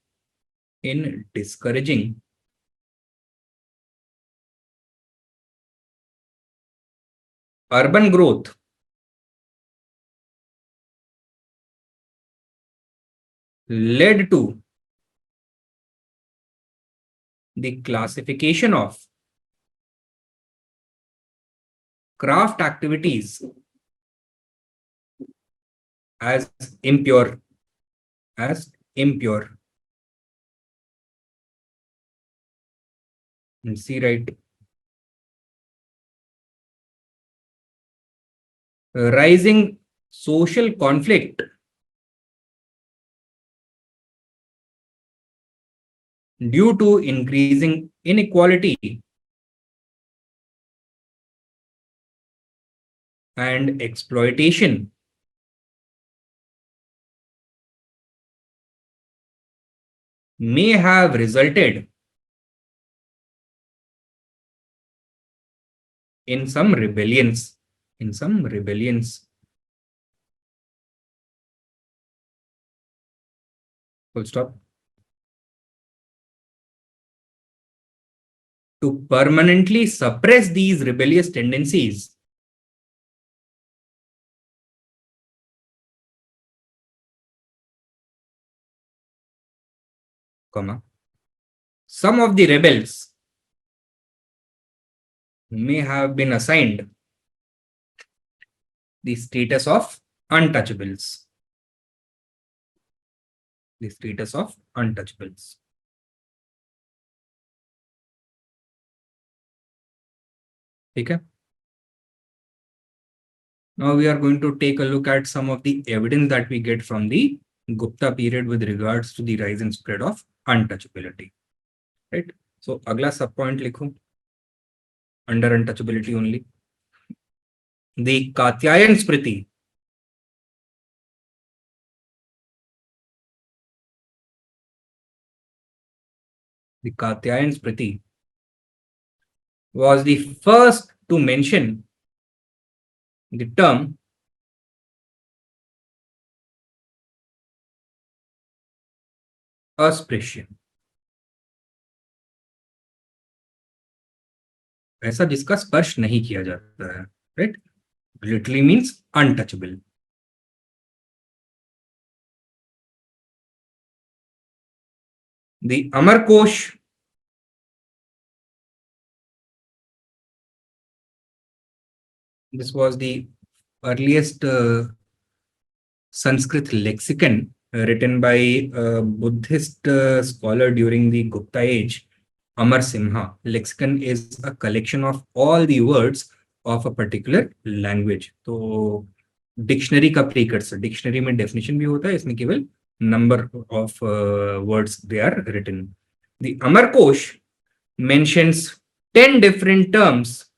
urban growth led to the classification of craft activities as impure. And see, right, rising social conflict due to increasing inequality and exploitation may have resulted in some rebellions. Full stop. To permanently suppress these rebellious tendencies, some of the rebels may have been assigned the status of untouchables. Okay. Now we are going to take a look at some of the evidence that we get from the Gupta period with regards to the rise and spread of untouchability. Right. So, agla sub point likho under untouchability only. The Katyayan Smriti was the first to mention the term अस्पृश्य, ऐसा जिसका स्पर्श नहीं किया जाता है, right? Literally means untouchable. The Amar Kosh this was the earliest Sanskrit lexicon written by a Buddhist scholar during the Gupta Age, Amar Simha. Lexicon is a collection of all the words of a particular language. तो dictionary का precursor, dictionary में definition भी होता है, इसमें केवल number of words they are written. The Amar Kosh mentions 10 different terms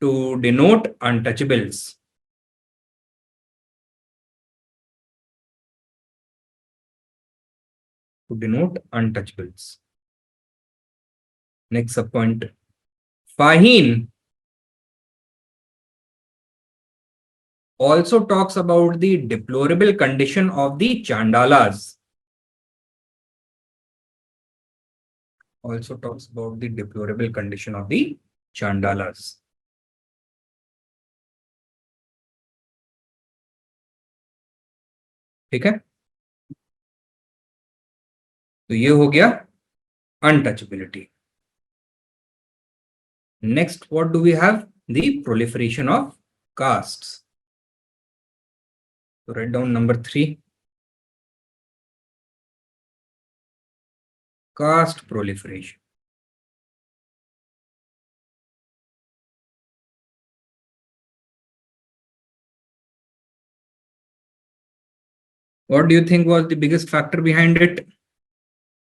to denote untouchables. Next subpoint. Faheen also talks about the deplorable condition of the Chandalas. ठीक है, तो ये हो गया untouchability. Next, what do we have? The proliferation of castes. So write down number 3. Caste proliferation. What do you think was the biggest factor behind it?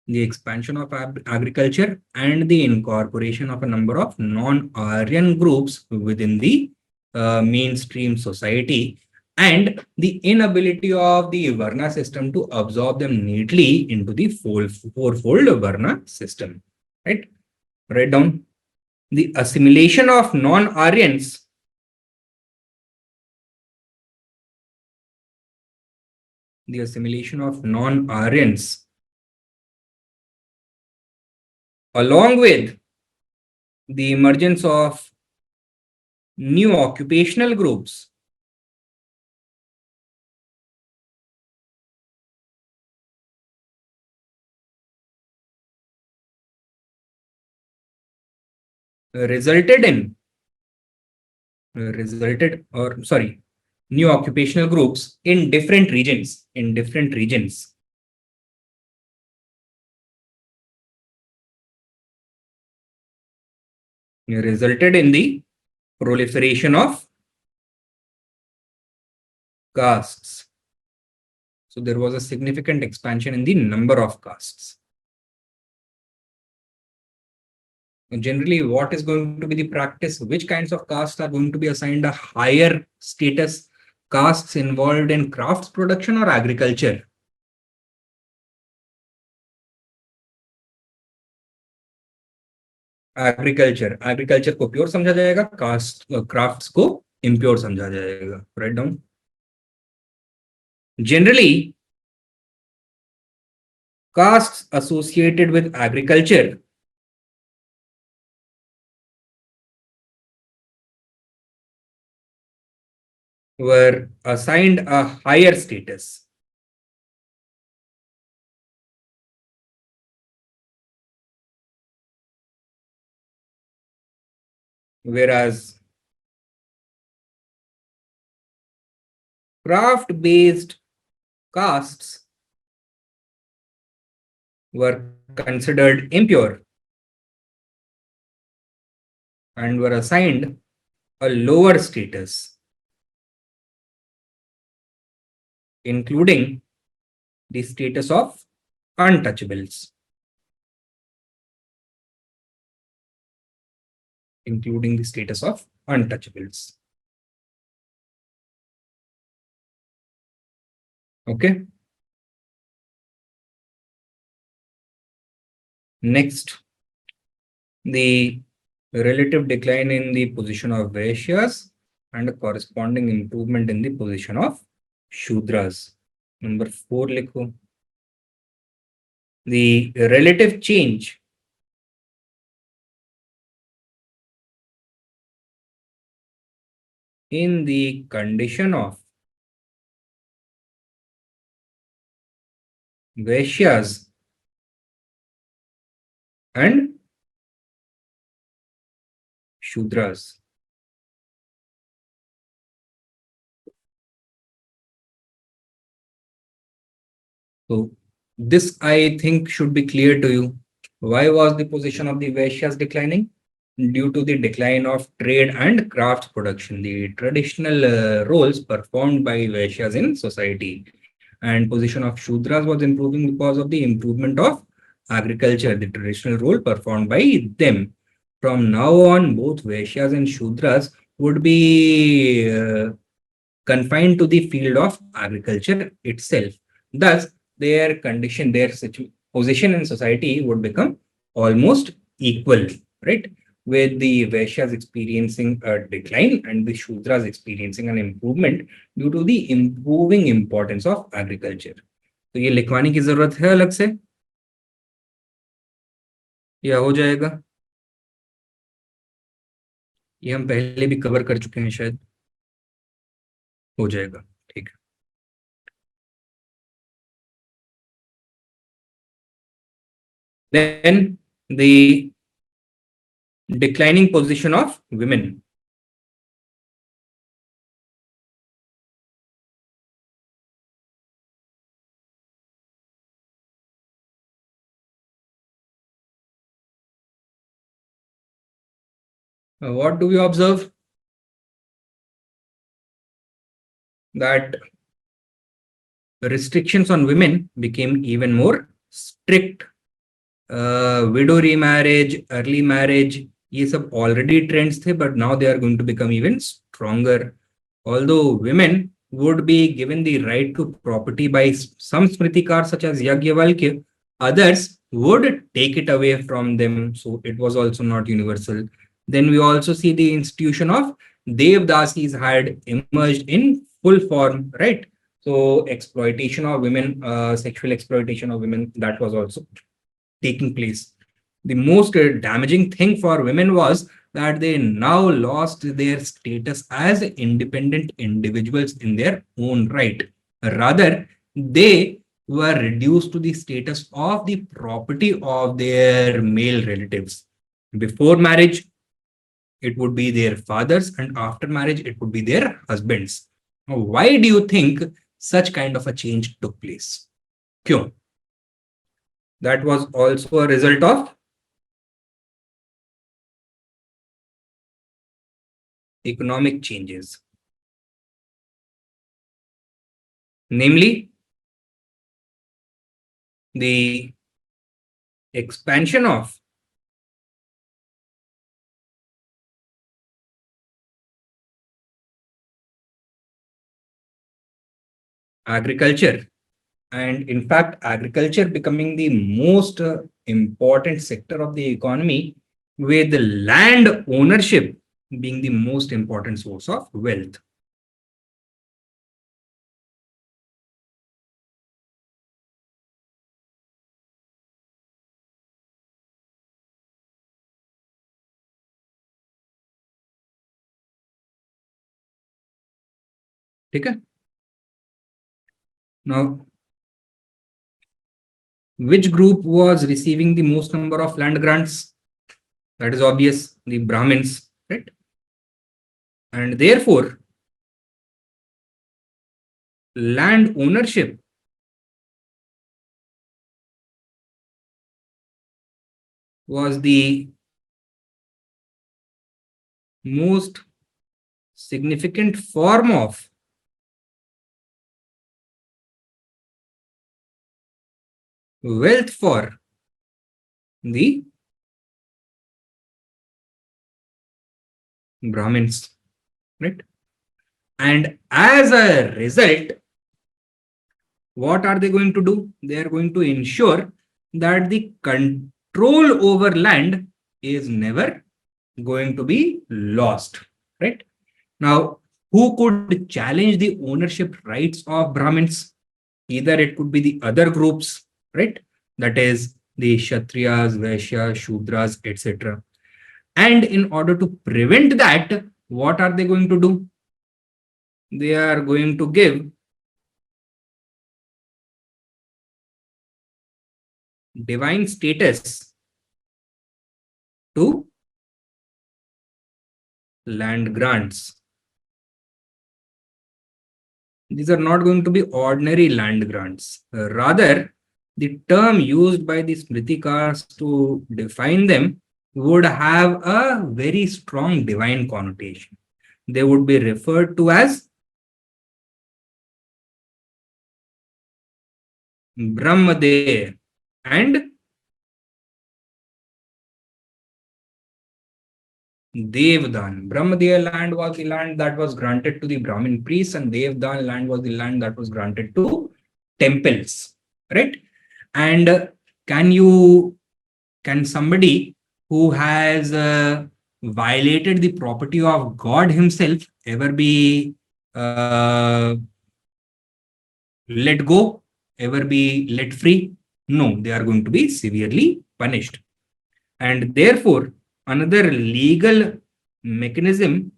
The expansion of agriculture and the incorporation of a number of non-Aryan groups within the mainstream society, and the inability of the Varna system to absorb them neatly into the fourfold Varna system. Right? Write down the assimilation of non-Aryans. The assimilation of non-Aryans along with the emergence of new occupational groups resulted in new occupational groups in different regions resulted in the proliferation of castes. So there was a significant expansion in the number of castes. Generally, what is going to be the practice? Which kinds of castes are going to be assigned a higher status? Castes involved in crafts production or agriculture? Agriculture को pure समझा जाएगा, cast crafts को impure समझा जाएगा. Write down. Generally, castes associated with agriculture were assigned a higher status. Whereas craft-based castes were considered impure and were assigned a lower status, including the status of untouchables. Including the status of untouchables. Okay. Next, the relative decline in the position of Vaishyas and a corresponding improvement in the position of Shudras. Number 4 likho. The relative change in the condition of Vaishyas and Shudras. So this I think should be clear to you. Why was the position of the Vaishyas declining? Due to the decline of trade and crafts production, the traditional roles performed by Vaishyas in society, and position of Shudras was improving because of the improvement of agriculture, the traditional role performed by them. From now on, both Vaishyas and Shudras would be confined to the field of agriculture itself. Thus, their condition, position in society would become almost equal, right? With the Vaishyas experiencing a decline and the Shudras experiencing an improvement due to the improving importance of agriculture. तो ये लिखवाने की जरूरत है अलग से या हो जाएगा? ये हम पहले भी कवर कर चुके हैं शायद. हो जाएगा, ठीक है. Then the declining position of women. What do we observe? That restrictions on women became even more strict. Widow remarriage, early marriage, ये सब already trends थे, but now they are going to become even stronger. Although women would be given the right to property by some Smritikar such as Yagyavalkya. Others would take it away from them. So it was also not universal. Then we also see the institution of Devdasis had emerged in full form, right? So exploitation of women, sexual exploitation of women, that was also taking place. The most damaging thing for women was that they now lost their status as independent individuals in their own right. Rather, they were reduced to the status of the property of their male relatives. Before marriage, it would be their fathers, and after marriage, it would be their husbands. Now, why do you think such kind of a change took place? Kyun? That was also a result of economic changes, namely the expansion of agriculture, and in fact agriculture becoming the most important sector of the economy, with the land ownership being the most important source of wealth. Okay? Now, which group was receiving the most number of land grants? That is obvious, the Brahmins, right? And therefore, land ownership was the most significant form of wealth for the Brahmins, right? And as a result, what are they going to do? They are going to ensure that the control over land is never going to be lost, right? Now, who could challenge the ownership rights of Brahmins? Either it could be the other groups, right? That is the Kshatriyas, Vaishyas, Shudras, etc. And in order to prevent that, what are they going to do? They are going to give divine status to land grants. These are not going to be ordinary land grants. Rather, the term used by the Smritikars to define them would have a very strong divine connotation. They would be referred to as Brahmadev and Devdan. Brahmadev land was the land that was granted to the Brahmin priests, and Devdan land was the land that was granted to temples, right? And can somebody who has violated the property of God himself ever be let go, ever be let free? No, they are going to be severely punished. And therefore, another legal mechanism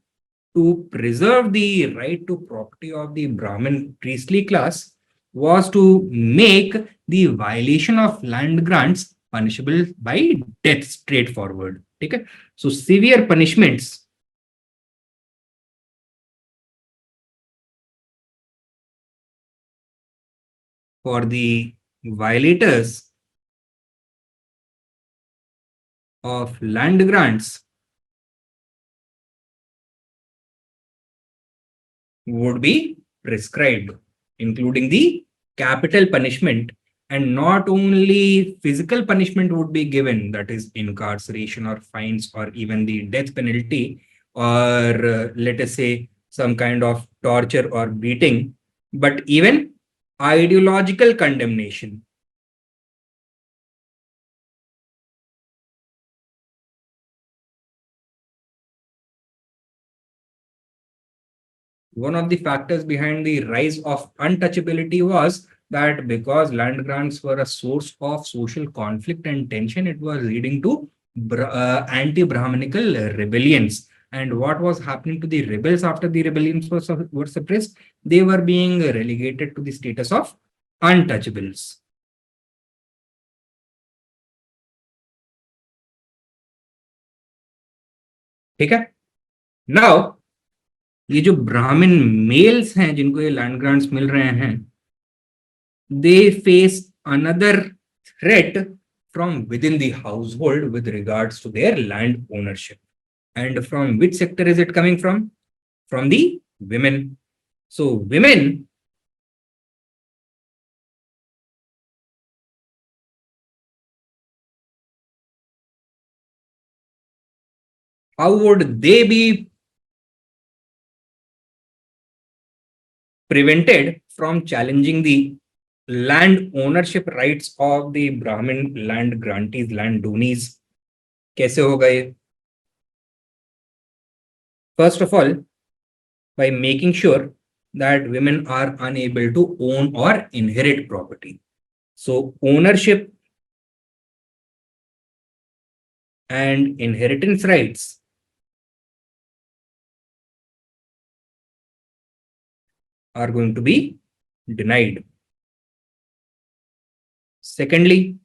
to preserve the right to property of the Brahmin priestly class was to make the violation of land grants punishable by death straightforward. Okay? So severe punishments for the violators of land grants would be prescribed, including the capital punishment. And not only physical punishment would be given, that is incarceration or fines or even the death penalty, or let us say some kind of torture or beating, but even ideological condemnation. One of the factors behind the rise of untouchability was that because land grants were a source of social conflict and tension, it was leading to anti-Brahminical rebellions. And what was happening to the rebels after the rebellions were suppressed? They were being relegated to the status of untouchables. ठीक है? Now, ये जो ब्राह्मण mails हैं जिनको ये land grants मिल रहे हैं, they face another threat from within the household with regards to their land ownership. And from which sector is it coming from? From the women. So women, how would they be prevented from challenging the land ownership rights of the Brahmin land grantees, land donees? कैसे होगा ये? First of all, by making sure that women are unable to own or inherit property. So ownership and inheritance rights are going to be denied. Secondly,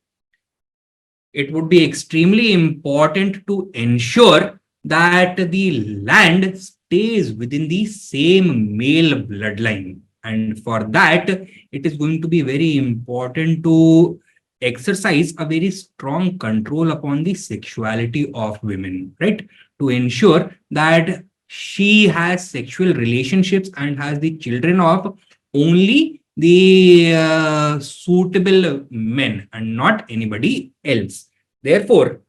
it would be extremely important to ensure that the land stays within the same male bloodline. And for that, it is going to be very important to exercise a very strong control upon the sexuality of women, right? To ensure that she has sexual relationships and has the children of only the suitable men and not anybody else. Therefore,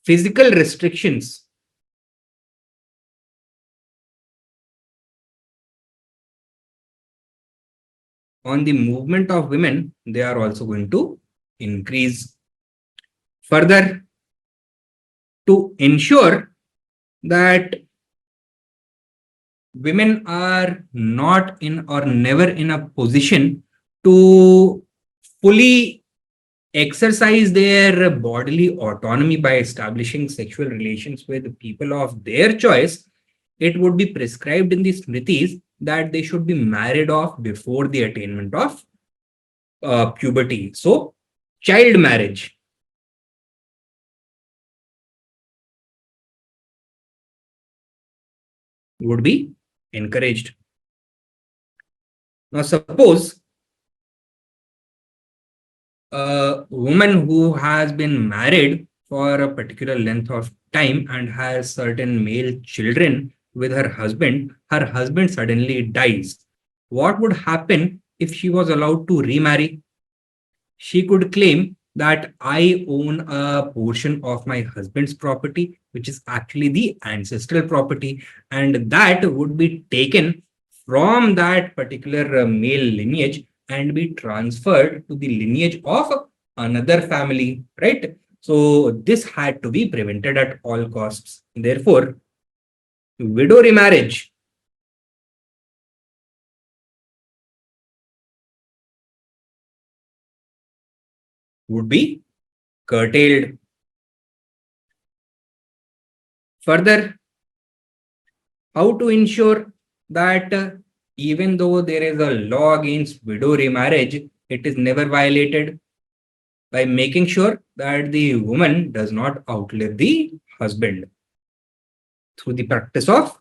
physical restrictions on the movement of women, they are also going to increase. Further, to ensure that women are not in or never in a position to fully exercise their bodily autonomy by establishing sexual relations with people of their choice, it would be prescribed in the Smritis that they should be married off before the attainment of puberty. So, child marriage would be encouraged. Now, suppose a woman who has been married for a particular length of time and has certain male children with her husband suddenly dies. What would happen if she was allowed to remarry? She could claim that I own a portion of my husband's property, which is actually the ancestral property, and that would be taken from that particular male lineage and be transferred to the lineage of another family, right? So this had to be prevented at all costs. Therefore, widow remarriage would be curtailed. Further, how to ensure that even though there is a law against widow remarriage, it is never violated? By making sure that the woman does not outlive the husband through the practice of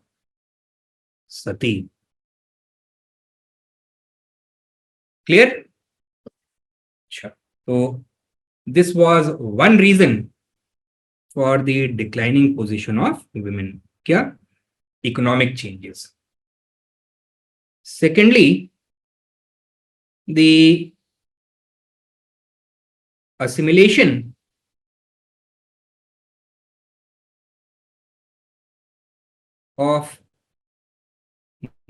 sati. Clear? Sure. So this was one reason for the declining position of women. Kya? Economic changes. Secondly, the assimilation of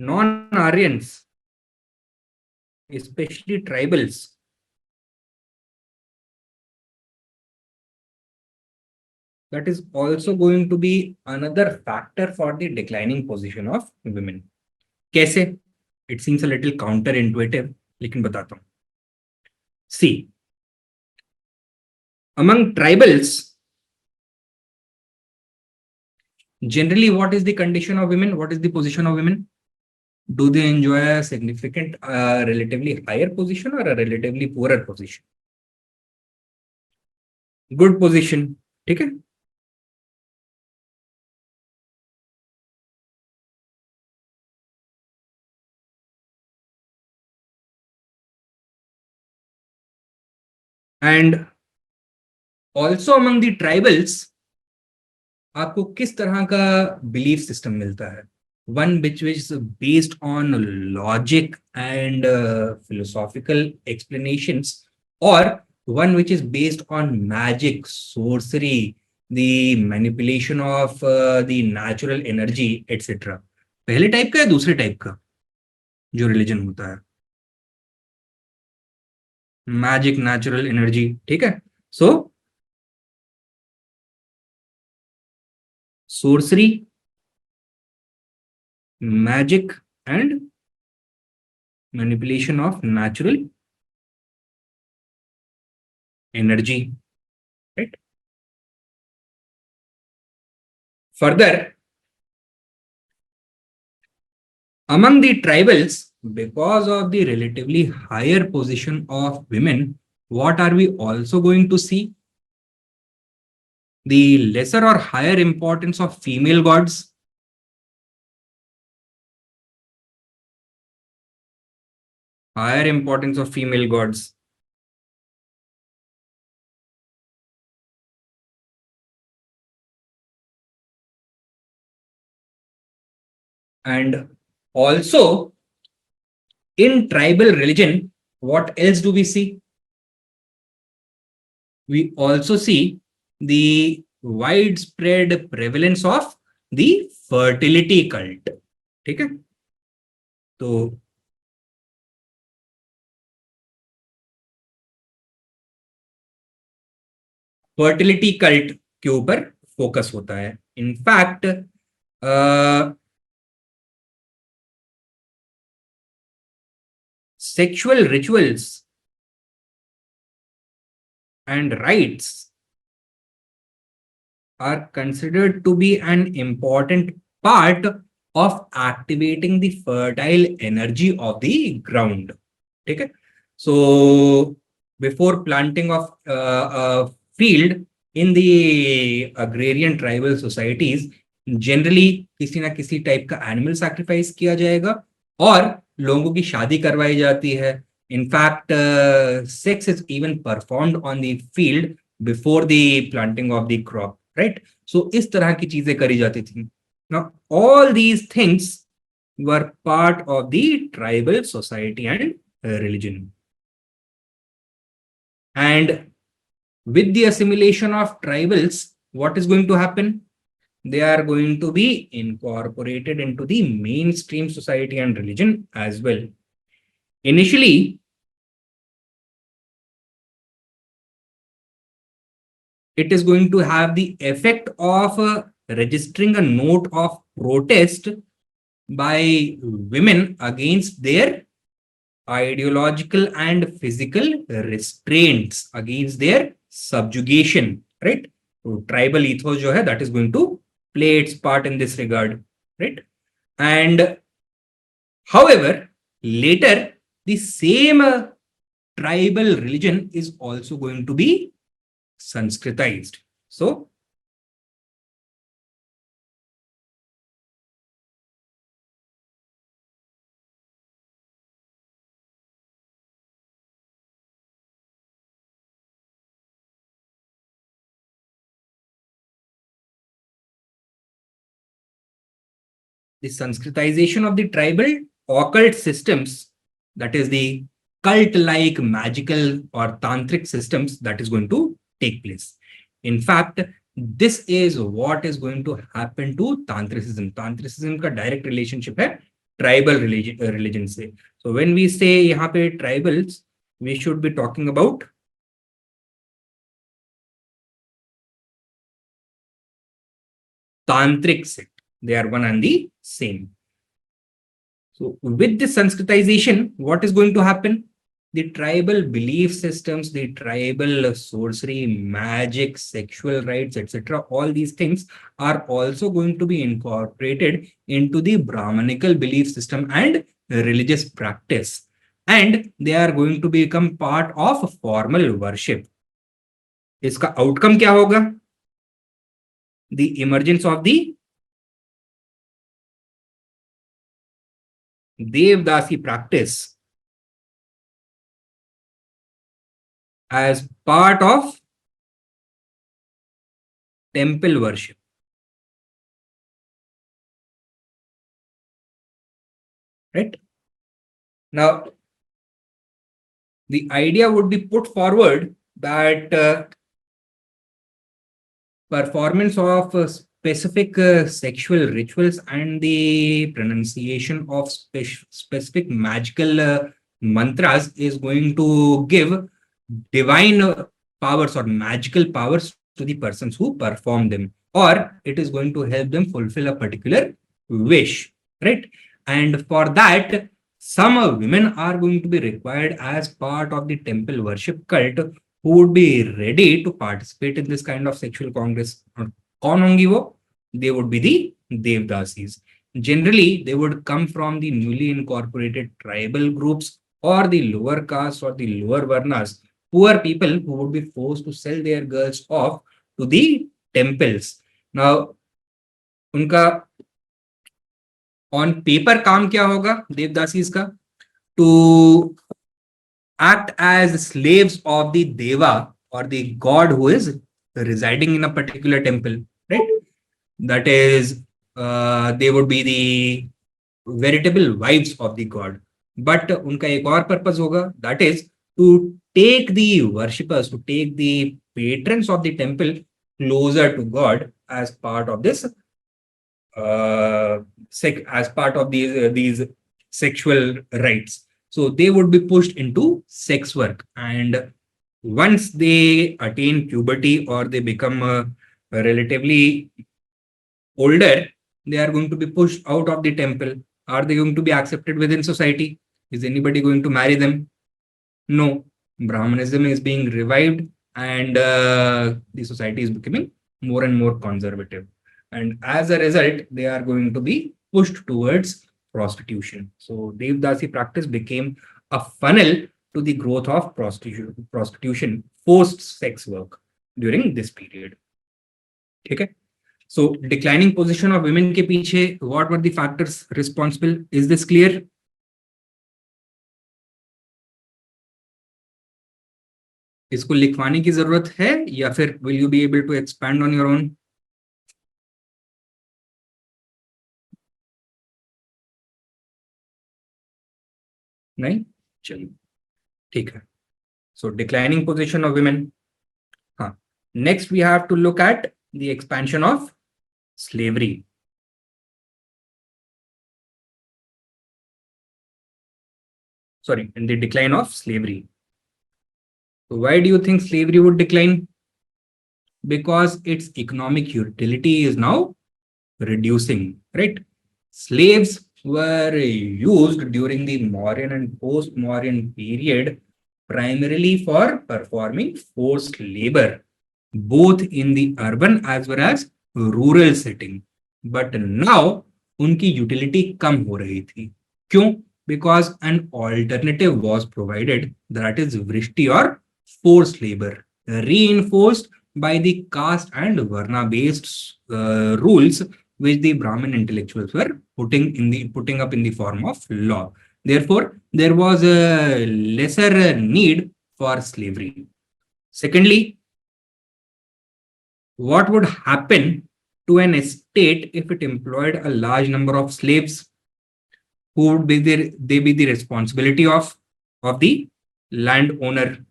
non-Aryans, especially tribals, that is also going to be another factor for the declining position of women. कैसे? It seems a little counterintuitive, लेकिन बताता हूं. See, among tribals, generally, what is the condition of women? What is the position of women? Do they enjoy a significant, relatively higher position or a relatively poorer position? Good position. ठीक है? And also among the tribals, आपको किस तरह का belief system मिलता है? One which is based on logic and philosophical explanations, or one which is based on magic, sorcery, the manipulation of the natural energy, etc. पहले type का या दूसरे टाइप का जो रिलीजन होता है? Magic, natural energy. ठीक है. सो sorcery, magic, and manipulation of natural energy, right? Further, among the tribals, because of the relatively higher position of women, what are we also going to see? The lesser or higher importance of female gods. Higher importance of female gods. And also, in tribal religion, what else do we see? We also see the widespread prevalence of the fertility cult. ठीक है? तो fertility cult के ऊपर focus होता है. In fact sexual rituals and rites are considered to be an important part of activating the fertile energy of the ground. ठीक है? So before planting of a field in the agrarian tribal societies, generally किसी ना किसी type का animal sacrifice किया जाएगा और लोगों की शादी करवाई जाती है. In fact sex is even performed on the field before the planting of the crop, right? So इस तरह की चीजें करी जाती थी. Now all these things were part of the tribal society and religion. And with the assimilation of tribals, what is going to happen? They are going to be incorporated into the mainstream society and religion as well. Initially, it is going to have the effect of registering a note of protest by women against their ideological and physical restraints, against their subjugation, right? So tribal ethos jo hai, that is going to play its part in this regard, right? And however, later the same tribal religion is also going to be Sanskritized. So the Sanskritization of the tribal occult systems, that is the cult-like magical or tantric systems, that is going to take place. In fact, this is what is going to happen to tantricism. Tantricism का direct relationship है tribal religion से. So when we say यहाँ पे tribals, we should be talking about tantric sect. They are one and the same. So with this Sanskritization, what is going to happen? The tribal belief systems, the tribal sorcery, magic, sexual rites, etc., all these things are also going to be incorporated into the Brahmanical belief system and religious practice. And they are going to become part of formal worship. इसका outcome क्या होगा? The emergence of the Devdasi practice as part of temple worship. Right? Now, the idea would be put forward that performance of specific sexual rituals and the pronunciation of specific magical mantras is going to give divine powers or magical powers to the persons who perform them, or it is going to help them fulfill a particular wish, right? And for that, some women are going to be required as part of the temple worship cult who would be ready to participate in this kind of sexual congress. कौन होंगी वो? They would be the Devdasis. Generally, they would come from the newly incorporated tribal groups or the lower caste or the lower varnas, poor people who would be forced to sell their girls off to the temples. Now, उनका on paper काम क्या होगा देवदासीज का? To act as slaves of the deva or the god who is residing in a particular temple, right? That is, they would be the veritable wives of the god. But unka ek aur purpose hoga, that is to take the worshippers, to take the patrons of the temple closer to God as part of this, as part of these sexual rites. So they would be pushed into sex work, and once they attain puberty or they become relatively older, they are going to be pushed out of the temple. Are they going to be accepted within society? Is anybody going to marry them? No. Brahmanism is being revived, and the society is becoming more and more conservative. And as a result, they are going to be pushed towards prostitution. So Devdasi practice became a funnel to the growth of prostitution, forced sex work during this period. Okay. So declining position of women के पीछे, what were the factors responsible? Is this clear? इसको लिखवाने की जरूरत है या फिर will you be able to expand on your own? नहीं, चलिए ठीक है. So declining position of women. हाँ. Next we have to look at the expansion of slavery. Sorry, in the decline of slavery. So why do you think slavery would decline? Because its economic utility is now reducing, right? Slaves were used during the Mauryan and post-Mauryan period primarily for performing forced labor, both in the urban as well as rural setting. But now, उनकी utility कम हो रही थी. क्यों? Because an alternative was provided, that is vrishti or forced labor, reinforced by the caste and varna based rules which the Brahmin intellectuals were putting up in the form of law. Therefore, there was a lesser need for slavery. Secondly, what would happen to an estate if it employed a large number of slaves? Who would be they be the responsibility of the landowner?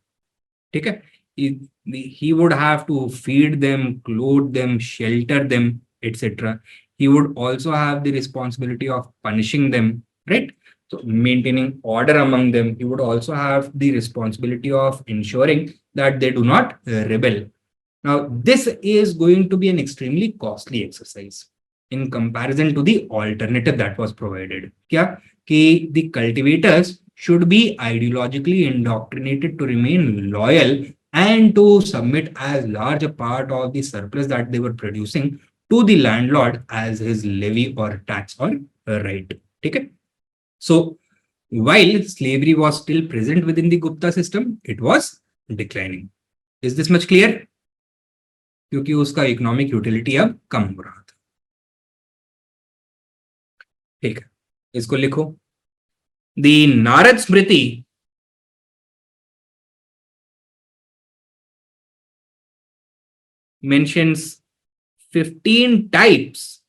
Okay, he would have to feed them, clothe them, shelter them, etc. He would also have the responsibility of punishing them, right? So maintaining order among them, he would also have the responsibility of ensuring that they do not rebel. Now, this is going to be an extremely costly exercise in comparison to the alternative that was provided. Kya? Ki the cultivators should be ideologically indoctrinated to remain loyal and to submit as large a part of the surplus that they were producing to the landlord as his levy or tax or right. Okay? So, while slavery was still present within the Gupta system, it was declining. Is this much clear? क्योंकि उसका economic utility अब कम हो रहा था. ठीक है, इसको लिखो. The Narad Smriti mentions 15 types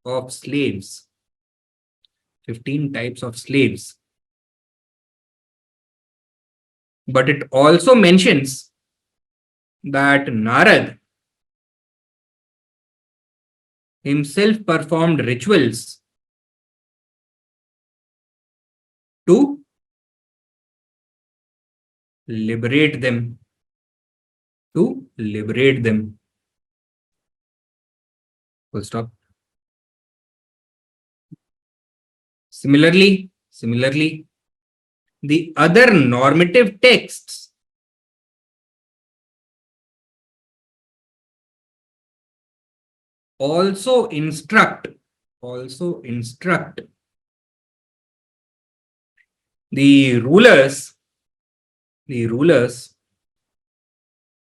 of slaves. 15 types of slaves. But it also mentions that Narad himself performed rituals to liberate them. To liberate them. Full stop. Similarly, the other normative texts also instruct the rulers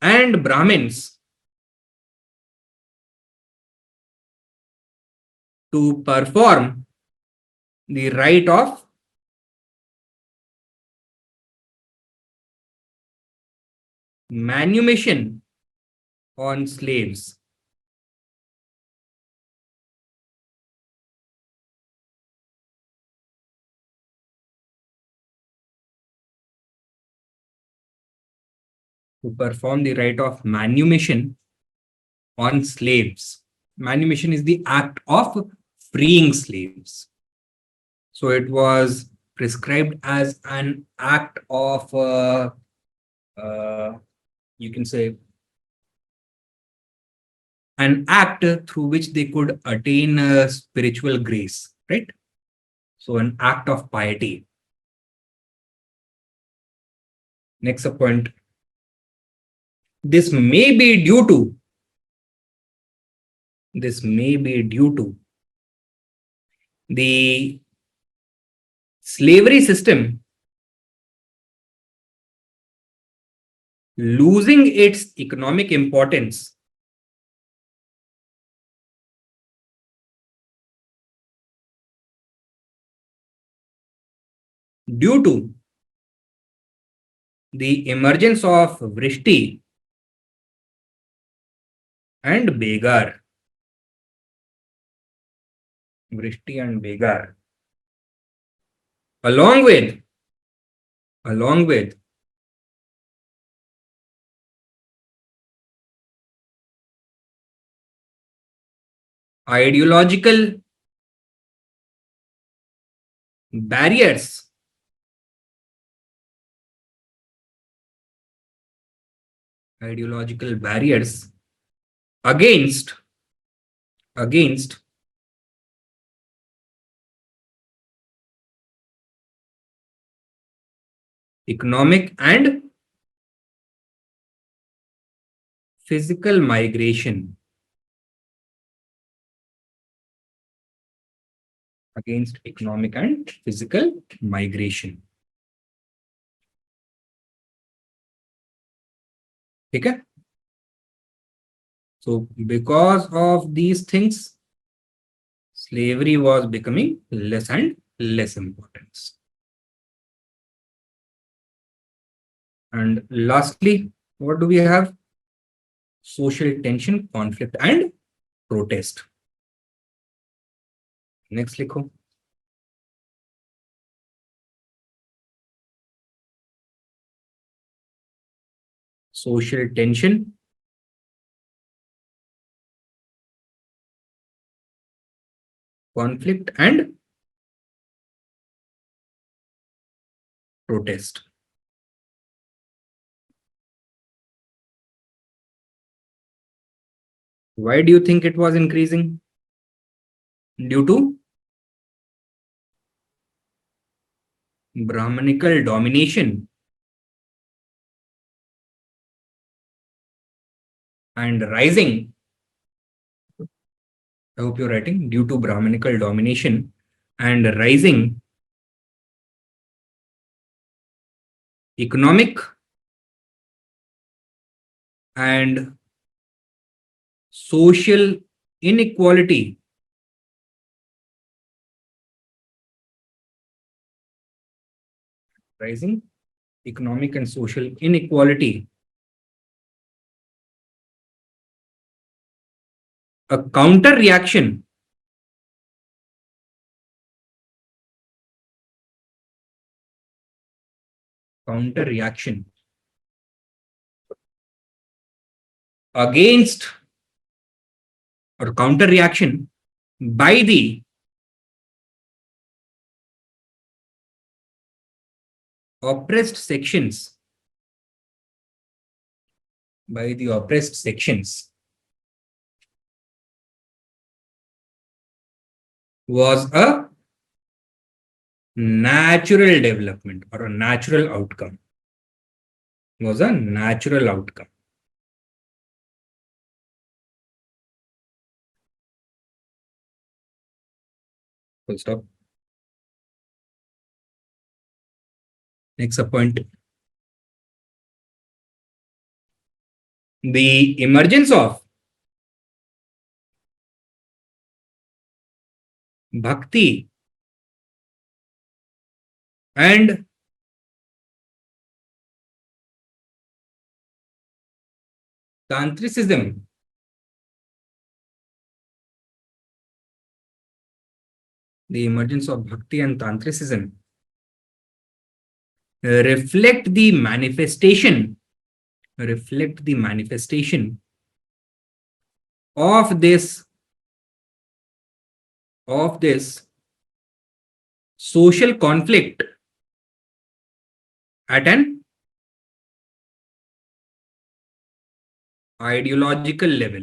and Brahmins to perform the rite of manumission on slaves. To perform the rite of manumission on slaves. Manumission is the act of freeing slaves. So it was prescribed as an act of, you can say, an act through which they could attain spiritual grace, right? So an act of piety. Next point. This may be due to the slavery system losing its economic importance due to the emergence of Vrishti and Begar. Vrishti and Begar. Along with ideological barriers against economic and physical migration. Against economic and physical migration. Okay? So because of these things, slavery was becoming less and less important. And lastly, what do we have? Social tension, conflict, and protest. Next, likho. Social tension, conflict, and protest. Why do you think it was increasing? Due to Brahmanical domination and rising. I hope you're writing due to Brahmanical domination and rising economic and social inequality. Rising economic and social inequality. A counter reaction against or counter reaction by the oppressed sections was a natural development or a natural outcome. Was a natural outcome. Full stop. Next point. The emergence of bhakti and tantricism the emergence of bhakti and tantricism reflect the manifestation of this social conflict at an ideological level.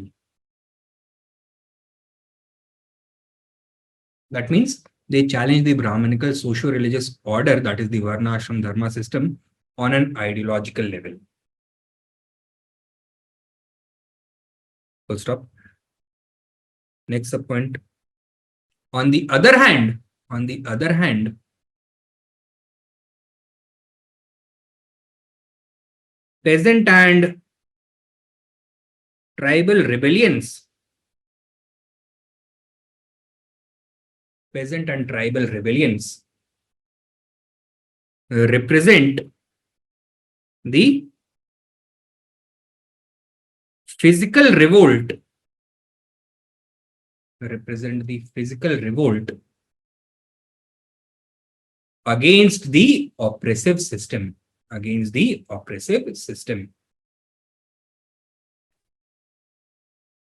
That means they challenge the Brahmanical socio-religious order, that is the Varna Ashram Dharma system, on an ideological level. Full stop. Next point. On the other hand, peasant and tribal rebellions represent the physical revolt against the oppressive system.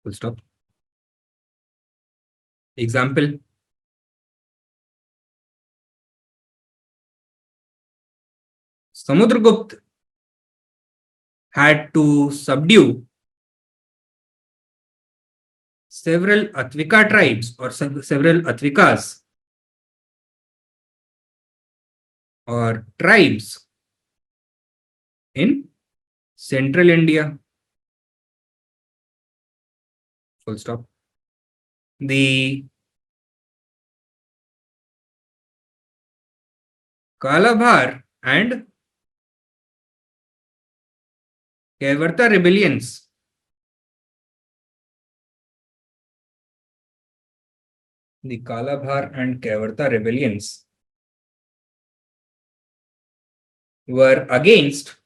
Full stop. Example. Samudragupta had to subdue several Atvika tribes or several Atvikas or tribes in central India. Full stop. The Kalabhar and Kevarta rebellions were against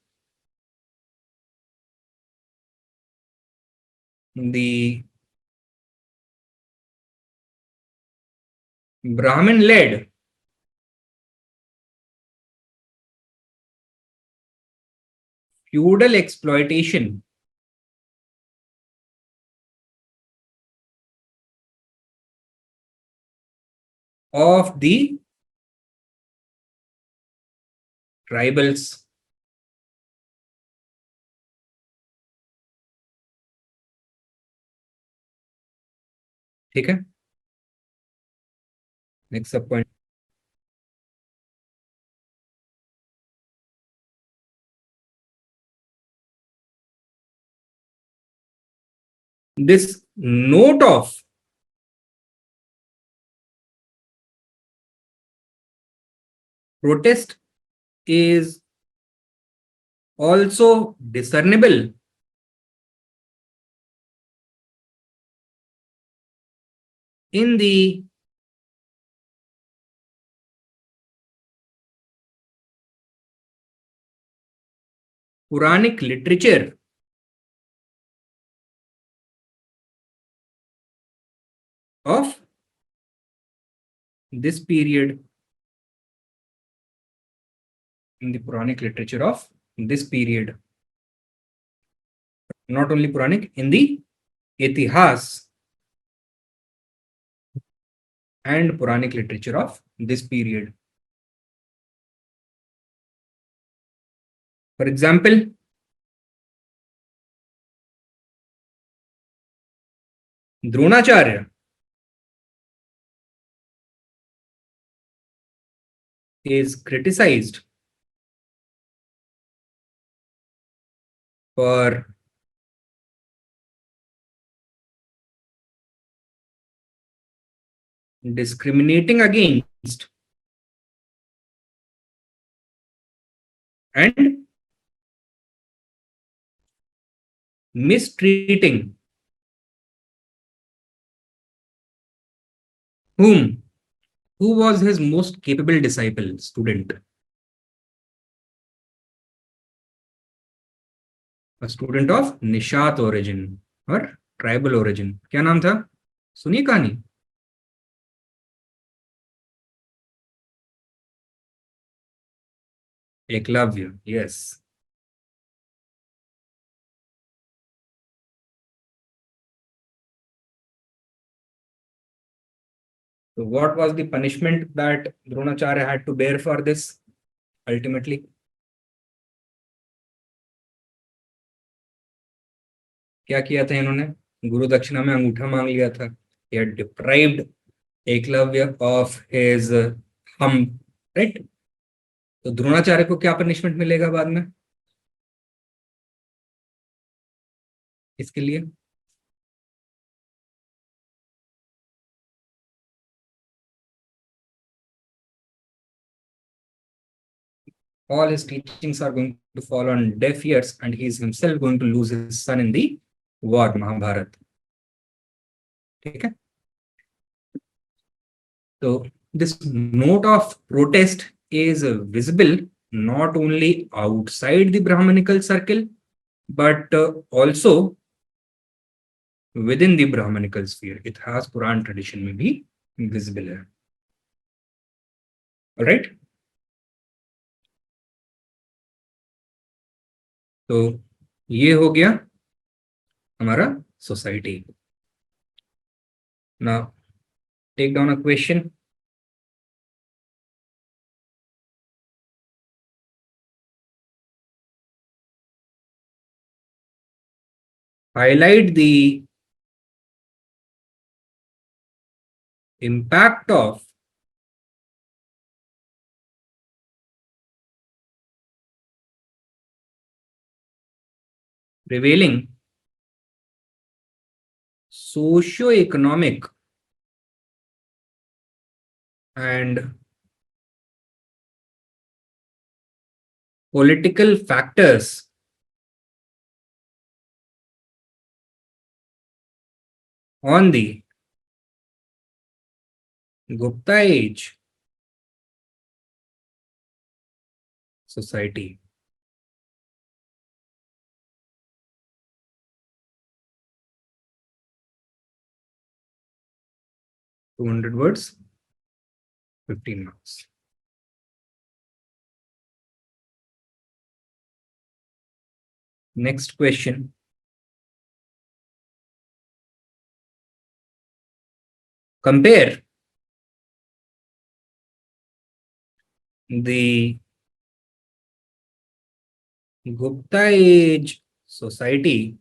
the Brahmin-led feudal exploitation of the tribals, ठीक है। Next सब point, this note of protest is also discernible in the Puranic literature of this period, in the Puranic literature of this period, not only Puranic, in the Itihas and Puranic literature of this period. For example, Dronacharya is criticized for discriminating against and mistreating whom? Who was his most capable disciple, student? A student of Nishat origin और tribal origin. क्या नाम था? सुनिए कहानी. Eklavya. Yes. So what was the punishment that Dronacharya had to bear for this ultimately? क्या किया था इन्होंने? गुरु दक्षिणा में अंगूठा मांग लिया था. He had deprived Eklavya of his hum, right? तो द्रोणाचार्य को क्या पनिशमेंट मिलेगा बाद में इसके लिए? All his teachings are going to fall on deaf ears and he is himself going to lose his son in the war, Mahabharat. ठीक है. So this note of protest is visible not only outside the Brahmanical circle but also within the Brahmanical sphere. It has Puran tradition में भी visible है. All right. तो ये हो गया हमारा society. Now take down a question. Highlight the impact of prevailing socio-economic and political factors on the Gupta Age society. (200 words, 15 marks. Next question. Compare the Gupta Age society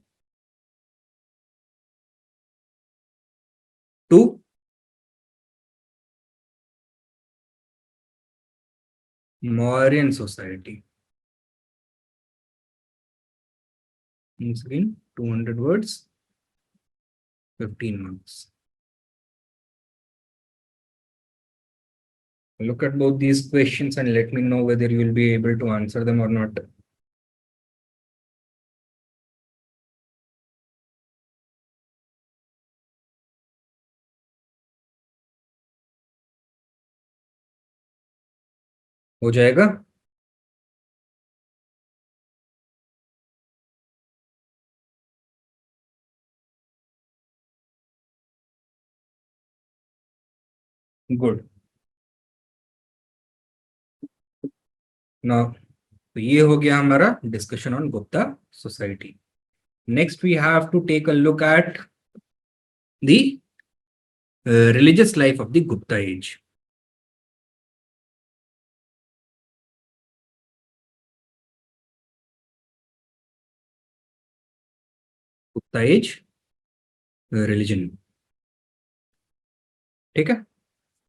to Mauryan society. Once again, 200 words, 15 marks. Look at both these questions and let me know whether you will be able to answer them or not. हो जाएगा? Good. Now, तो ये हो गया हमारा discussion on Gupta society. Next, we have to take a look at the religious life of the Gupta age. Gupta age religion. Okay.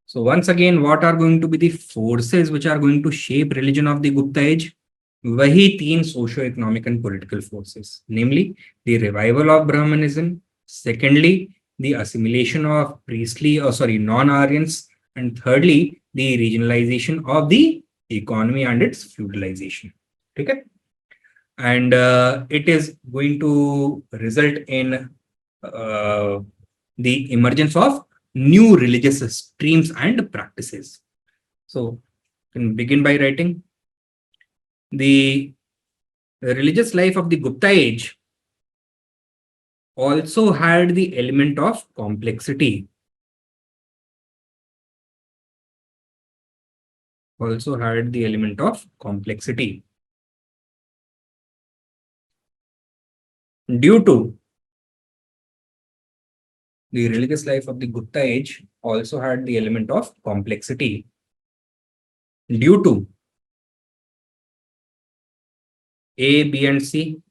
So once again, what are going to be the forces which are going to shape religion of the Gupta age? वही तीन socio-economic and political forces, namely the revival of Brahmanism, secondly the assimilation of non-Aryans, and thirdly the regionalization of the economy and its feudalization. Okay, and it is going to result in the emergence of new religious streams and practices. So, you can begin by writing the religious life of the Gupta age also had the element of complexity. Also had the element of complexity. Due to the religious life of the Gupta age also had the element of complexity. Due to A, B, and C.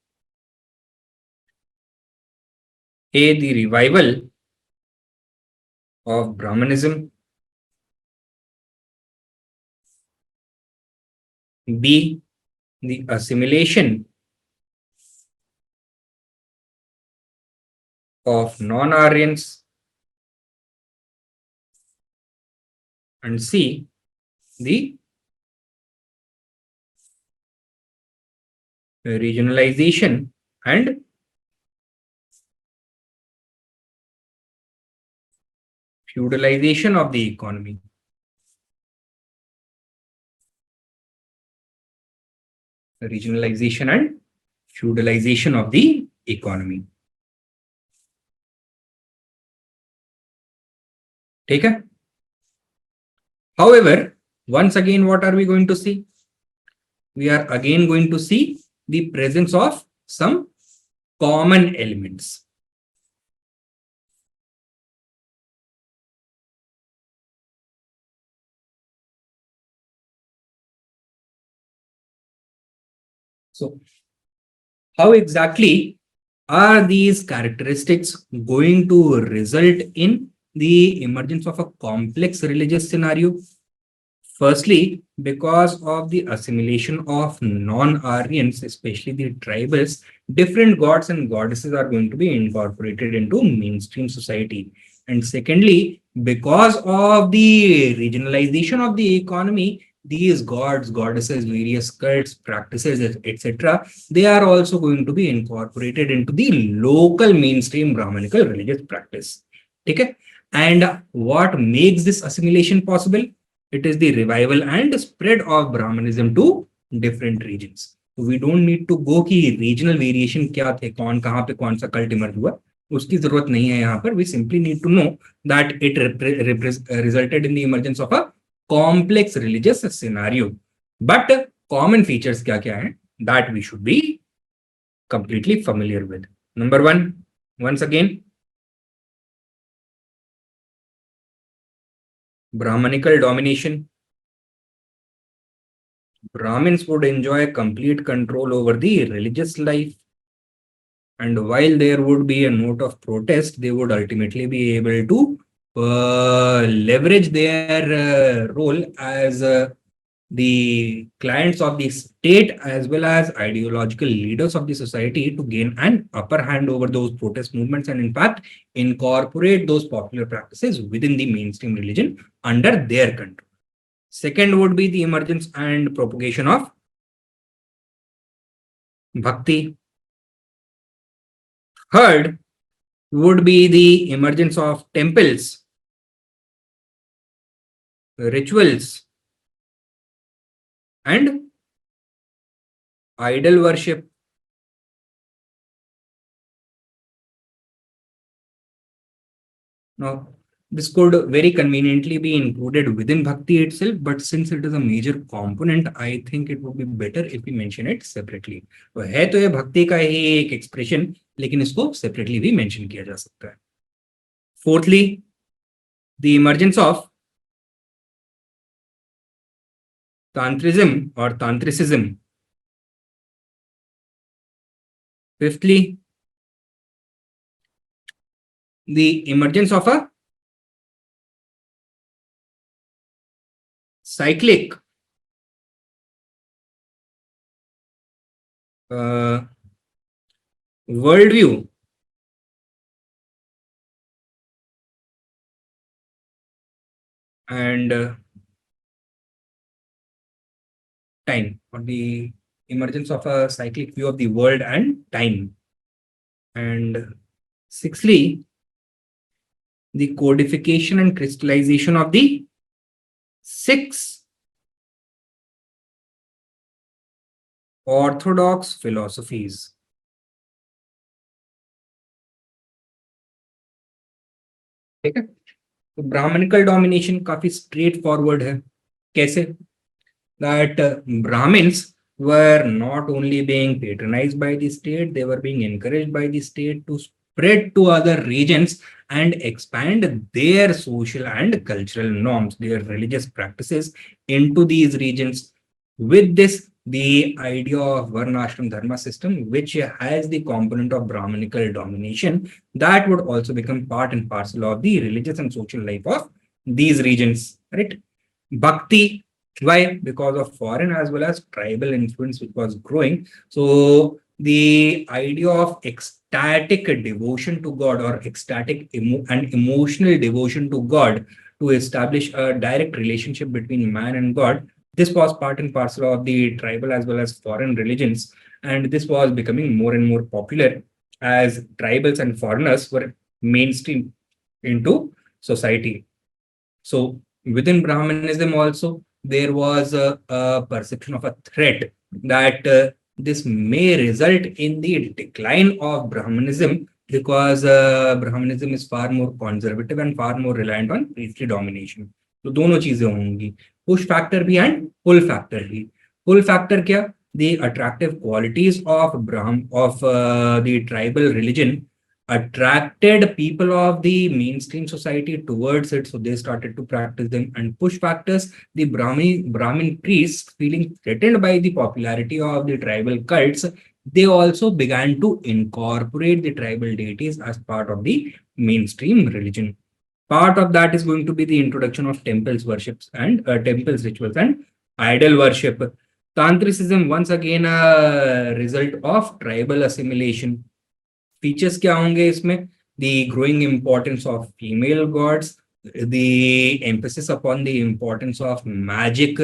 A, the revival of Brahmanism. B, the assimilation of non-Aryans. And C, the regionalization and feudalization of the economy. Regionalization and feudalization of the economy. Take it. However, once again, what are we going to see? We are again going to see the presence of some common elements. So, how exactly are these characteristics going to result in the emergence of a complex religious scenario? Firstly, because of the assimilation of non-Aryans, especially the tribals, different gods and goddesses are going to be incorporated into mainstream society. And secondly, because of the regionalization of the economy, these gods, goddesses, various cults, practices, etc., they are also going to be incorporated into the local mainstream Brahmanical religious practice. Okay? And what makes this assimilation possible? It is the revival and spread of Brahmanism to different regions. So we don't need to go कि regional variation क्या थे, कौन कहाँ पे कौन सा cult emerge हुआ, उसकी जरूरत नहीं है यहाँ पर. We simply need to know that it resulted in the emergence of a complex religious scenario. But common features क्या क्या हैं, that we should be completely familiar with. Number one, once again, Brahmanical domination. Brahmins would enjoy complete control over the religious life. And while there would be a note of protest, they would ultimately be able to leverage their role as the clients of the state as well as ideological leaders of the society to gain an upper hand over those protest movements and, in fact, incorporate those popular practices within the mainstream religion under their control. Second would be the emergence and propagation of bhakti. Third would be the emergence of temples, rituals, and idol worship. Now, this could very conveniently be included within Bhakti itself, but since it is a major component, I think it would be better if we mention it separately. तो है तो ये भक्ति का ही एक expression, लेकिन इसको separately भी mention किया जा सकता है. Fourthly, the emergence of Tantrism or Tantricism. Fifthly, the emergence of a cyclic worldview and time, or the emergence of a cyclic view of the world and time. And sixthly, the codification and crystallization of the six orthodox philosophies. ठीक है, तो Brahminical domination काफी straight forward है. कैसे? That Brahmins were not only being patronized by the state, they were being encouraged by the state to spread to other regions and expand their social and cultural norms, their religious practices into these regions. With this, the idea of Varnashram Dharma system, which has the component of Brahmanical domination, that would also become part and parcel of the religious and social life of these regions, right? Bhakti, why? Because of foreign as well as tribal influence which was growing. So the idea of ecstatic devotion to God or ecstatic and emotional devotion to God to establish a direct relationship between man and God, this was part and parcel of the tribal as well as foreign religions. And this was becoming more and more popular as tribals and foreigners were mainstream into society. So within Brahmanism also, there was a perception of a threat that this may result in the decline of Brahmanism because Brahmanism is far more conservative and far more reliant on priestly domination. तो दोनों चीजें होंगी, push factor भी and pull factor भी. Pull factor क्या? The attractive qualities of the tribal religion attracted people of the mainstream society towards it, so they started to practice them. And push factors, the Brahmin priests feeling threatened by the popularity of the tribal cults, they also began to incorporate the tribal deities as part of the mainstream religion. Part of that is going to be the introduction of temples worships and temples rituals and idol worship. Tantricism, once again a result of tribal assimilation. Features क्या होंगे इसमें? The growing importance of female gods, the emphasis upon the importance of magic,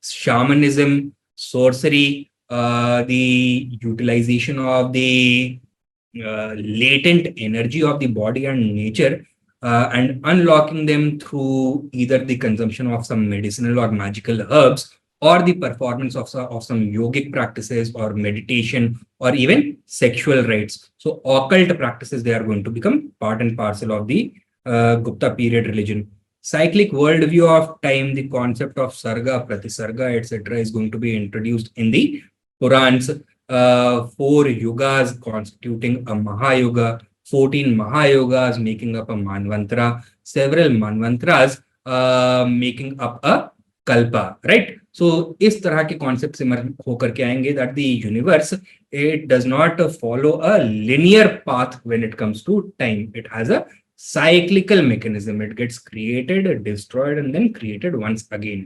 shamanism, sorcery, the utilization of the latent energy of the body and nature, and unlocking them through either the consumption of some medicinal or magical herbs or the performance of some yogic practices or meditation or even sexual rites. So occult practices, they are going to become part and parcel of the Gupta period religion. Cyclic worldview of time, the concept of sarga, pratisarga, etc. is going to be introduced in the Purans. 4 yugas constituting a Mahayuga, 14 Mahayogas making up a Manvantara, several Manvantras making up a Kalpa, right? सो इस तरह के concept से होकर के आएंगे that the universe it does not follow a linear path when it comes to time. It has a cyclical mechanism. It gets created, destroyed, and then created once again.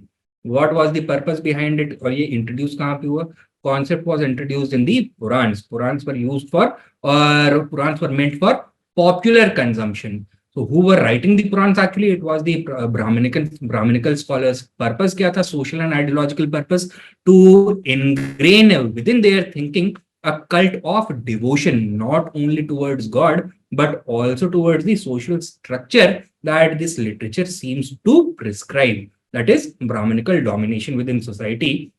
What was the purpose behind it? और ये introduce कहाँ पे हुआ? Concept was introduced in the Purans. Purans were used for, or Purans were meant for popular consumption. So who were writing the Purans? Actually, it was the Brahminical scholars. Purpose क्या था? Social and ideological purpose to ingrain within their thinking a cult of devotion, not only towards God, but also towards the social structure that this literature seems to prescribe. That is Brahminical domination within society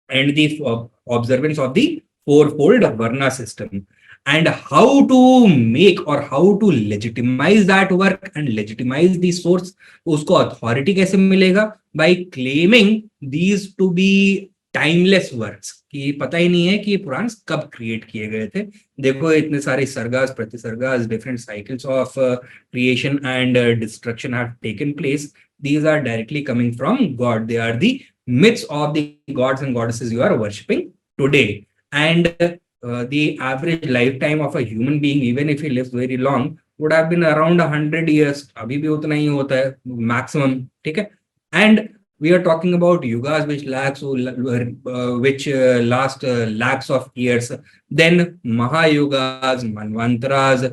and the observance of the fourfold Varna system. And how to make or how to legitimize that work and legitimize the source, उसको authority कैसे मिलेगा? By claiming these to be timeless works, कि पता ही नहीं है कि ये पुराण कब क्रिएट किए गए थे. देखो इतने सारे सर्गास प्रतिसर्गास, different cycles of creation and destruction have taken place. These are directly coming from God. They are the myths of the gods and goddesses you are worshipping today. And the average lifetime of a human being, even if he lives very long, would have been around 100 years. अभी भी उतना ही होता है maximum. ठीक है. And we are talking about yugas which last lakhs of years. Then mahayugas, manvantras,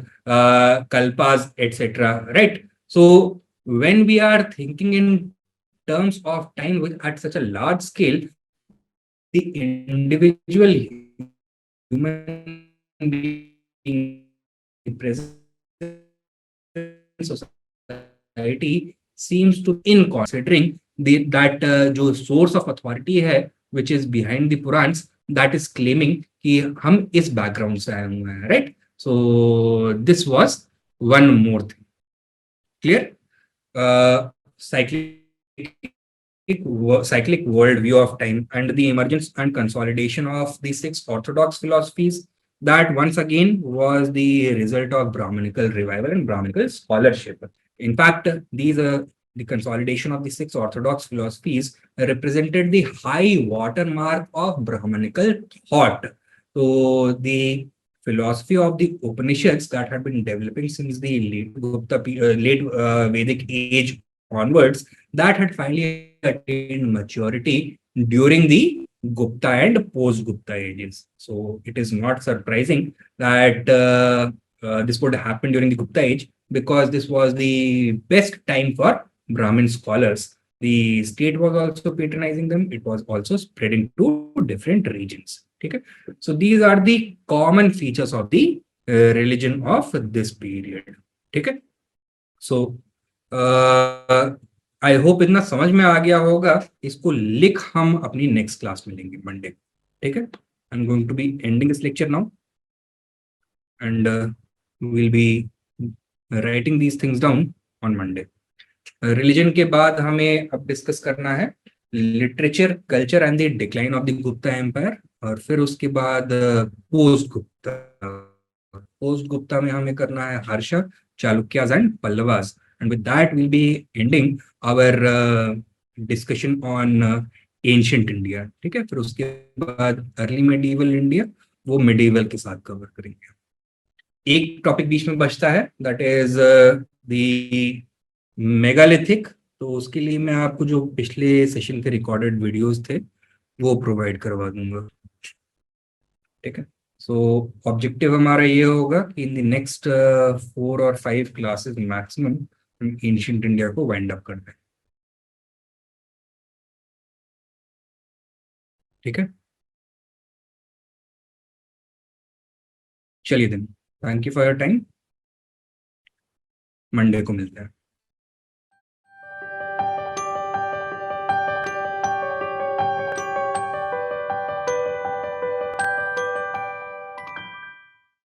kalpas, etc. Right. So when we are thinking in terms of time at such a large scale, the individual human being present society seems to in considering that जो source of authority है which is behind the Purans, that is claiming कि हम इस background से आए हुए हैं, right? So this was one more thing. Clear? Cyclic worldview of time and the emergence and consolidation of the six orthodox philosophies, that once again was the result of Brahminical revival and Brahminical scholarship. In fact, the consolidation of the six orthodox philosophies represented the high watermark of Brahminical thought. So the philosophy of the Upanishads that had been developing since the late Vedic age onwards, that had finally attained maturity during the Gupta and post-Gupta ages. So it is not surprising that this would happen during the Gupta age, because this was the best time for Brahmin scholars. The state was also patronizing them. It was also spreading to different regions. Okay? So these are the common features of the religion of this period. Okay? So I hope इतना समझ में आ गया होगा. इसको लिख हम अपनी next class में लेंगे मंडे. ठीक है. I am going to be ending this lecture now and will be writing these things down on Monday. Religion के बाद हमें अब डिस्कस करना है literature, culture and the decline of the Gupta empire, और फिर उसके बाद पोस्ट गुप्ता. पोस्ट गुप्ता में हमें करना है Harsha, Chalukyas and Pallavas. And with that, we'll be ending our discussion on ancient India. ठीक है. फिर उसके बाद अर्ली मेडिवल इंडिया, वो मेडिवल के साथ कवर करेंगे. एक टॉपिक बीच में बचता है, दैट इज द मेगालिथिक. तो उसके लिए मैं आपको जो पिछले सेशन के रिकॉर्डेड वीडियोस थे वो प्रोवाइड करवा दूंगा. ठीक है. सो ऑब्जेक्टिव हमारा ये होगा कि इन द नेक्स्ट 4 और 5 क्लासेस मैक्सिमम एंशिएंट इंडिया को वाइंड अप करना है. ठीक है. चलिए दिन, thank you for your time. Monday को मिलते हैं.